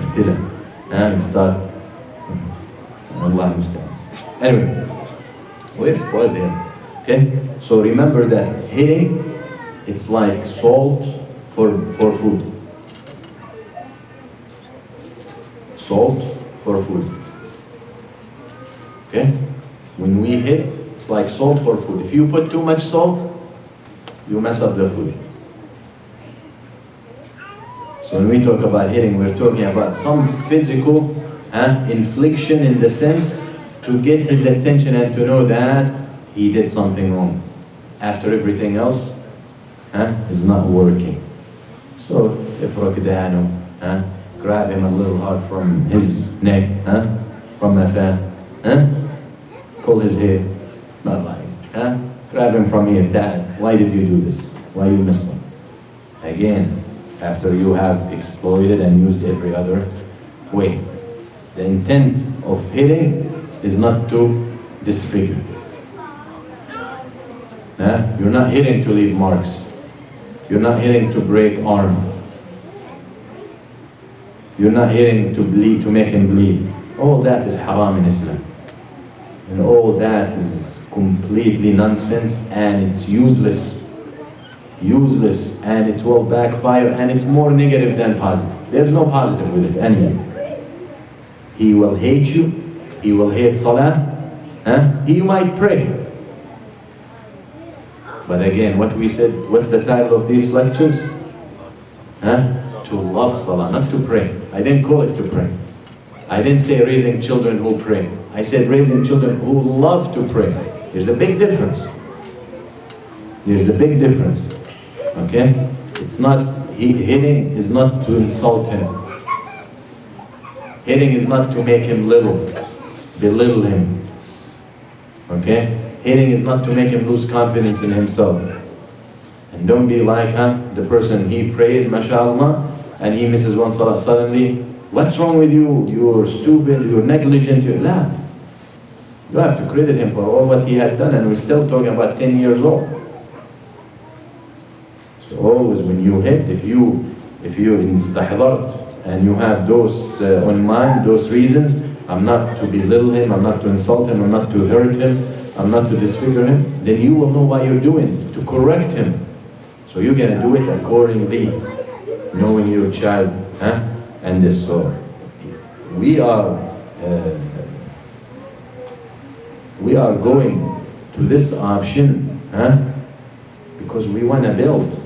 Allah understand. Anyway, we're spoiled here. Okay? So remember that hitting, it's like salt for food. Salt for food. Okay? When we hit, it's like salt for food. If you put too much salt, you mess up the food. So when we talk about hitting, we're talking about some physical infliction in the sense to get his attention and to know that he did something wrong. After everything else is not working. So if Rakdano, grab him a little hard from his neck, from the pull his hair, not lying, grab him from here, Dad, why did you do this? Why you missed one? Again, after you have exploited and used every other way. The intent of hitting is not to disfigure. You're not hitting to leave marks. You're not hitting to break arm. You're not hitting to bleed, to make him bleed. All that is haram in Islam. And all that is completely nonsense and it's useless. Useless, and it will backfire, and it's more negative than positive. There's no positive with it anyway. He will hate you, he will hate salah, he might pray. But again, what we said, what's the title of these lectures? To love salah, not to pray. I didn't call it to pray. I didn't say raising children who pray. I said raising children who love to pray. There's a big difference. There's a big difference. Okay? It's not, hitting is not to insult him. Hitting is not to make him little, belittle him. Okay? Hitting is not to make him lose confidence in himself. And don't be like, the person he prays, mashallah, and he misses one salah suddenly, what's wrong with you? You're stupid, you're negligent, you're la. You have to credit him for all what he had done, and we're still talking about 10 years old. So always when you hit, if you instahdart and you have those on mind, those reasons, I'm not to belittle him, I'm not to insult him, I'm not to hurt him, I'm not to disfigure him, then you will know what you're doing, to correct him. So you're going to do it accordingly, knowing your child, and this. So we are going to this option because we want to build.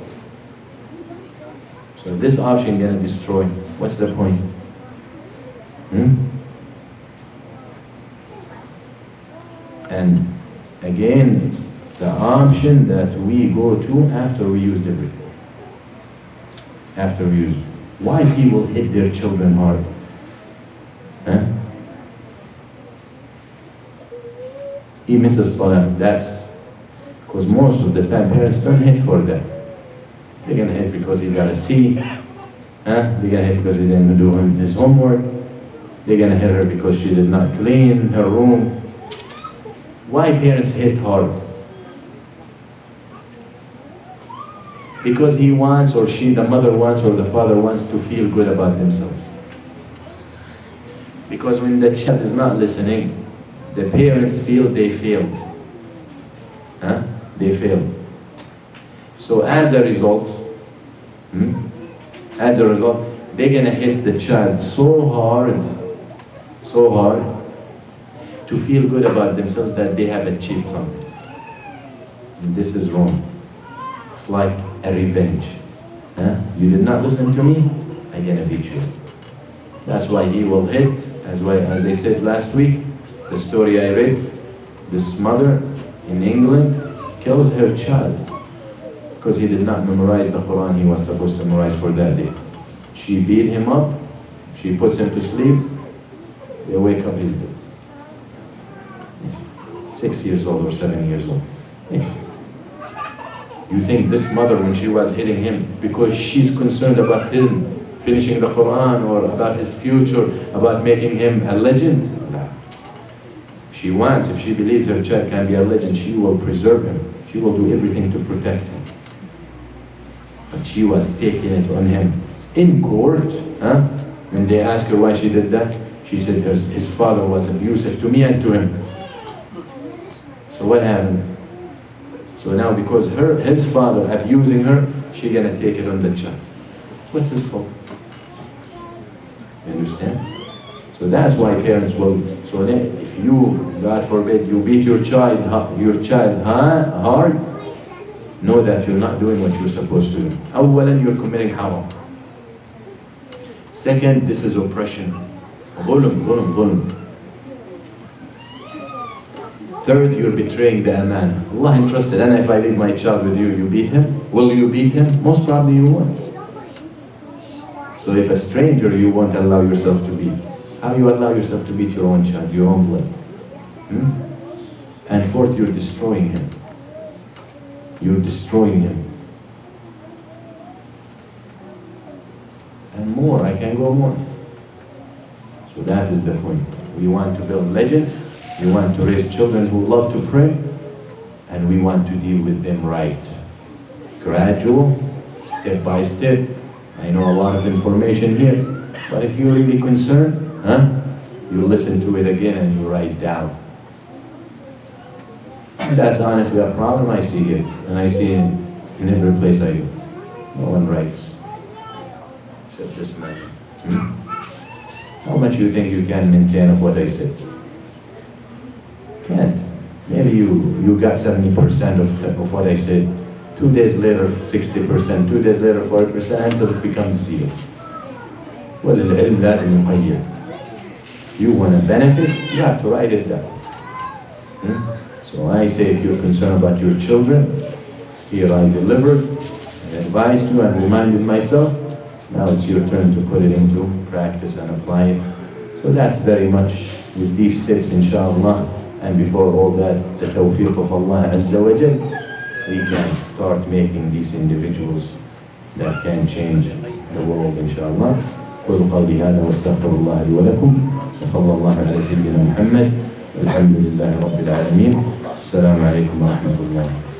So if this option is going to destroy, what's the point? And again, it's the option that we go to after we used everything. After we used. Why people hit their children hard? He misses salah. That's because most of the time parents don't hit for that. They're gonna hit because he got a C. They're gonna hit because he didn't do his homework. They're gonna hit her because she did not clean her room. Why parents hit hard? Because he wants, or she, the mother wants, or the father wants to feel good about themselves. Because when the child is not listening, the parents feel they failed. They failed. So as a result, they're gonna hit the child so hard, to feel good about themselves that they have achieved something. And this is wrong. It's like a revenge. You did not listen to me, I'm gonna beat you. That's why he will hit, as I said last week, the story I read, this mother in England kills her child because he did not memorize the Quran he was supposed to memorize for that day. She beat him up, she puts him to sleep, they wake up, he's dead. 6 years old or 7 years old. You think this mother, when she was hitting him, because she's concerned about him finishing the Quran or about his future, about making him a legend? No. She wants, if she believes her child can be a legend, she will preserve him. She will do everything to protect him. But she was taking it on him. In court, when they asked her why she did that, she said his father was abusive to me and to him. So what happened? So now because his father abusing her, she's gonna take it on the child. What's his fault? You understand? So that's why parents will, so if you, God forbid, you beat your child hard, know that you're not doing what you're supposed to do. Awalan, you're committing haram. Second, this is oppression. Dhulm. Third, you're betraying the aman. Allah entrusted, and if I leave my child with you, you beat him? Will you beat him? Most probably you won't. So if a stranger you won't allow yourself to beat, how you allow yourself to beat your own child, your own blood? And fourth, you're destroying him. You're destroying him. And more, I can go more. So that is the point. We want to build legend, we want to raise children who love to pray, and we want to deal with them right. Gradual, step by step. I know a lot of information here, but if you're really concerned, you listen to it again and you write down. And that's honestly a problem I see here, and I see in every place I go. No one writes, except this man. How much you think you can maintain of what I said? Can't. Maybe you got 70% of what I said. 2 days later, 60%. 2 days later, 40%, until it becomes zero. Well, العلم لازم يقيد. You want to benefit, you have to write it down. So I say, if you're concerned about your children, here I delivered, I advised you and reminded myself. Now it's your turn to put it into practice and apply it. So that's very much with these steps, inshallah. And before all that, the tawfiq of Allah Azza wa Jal, we can start making these individuals that can change the world, inshallah. قولوا قولي هذا واستغفر الله لي ولكم وصلى الله على سيدنا محمد والحمد لله رب العالمين. السلام عليكم ورحمة الله.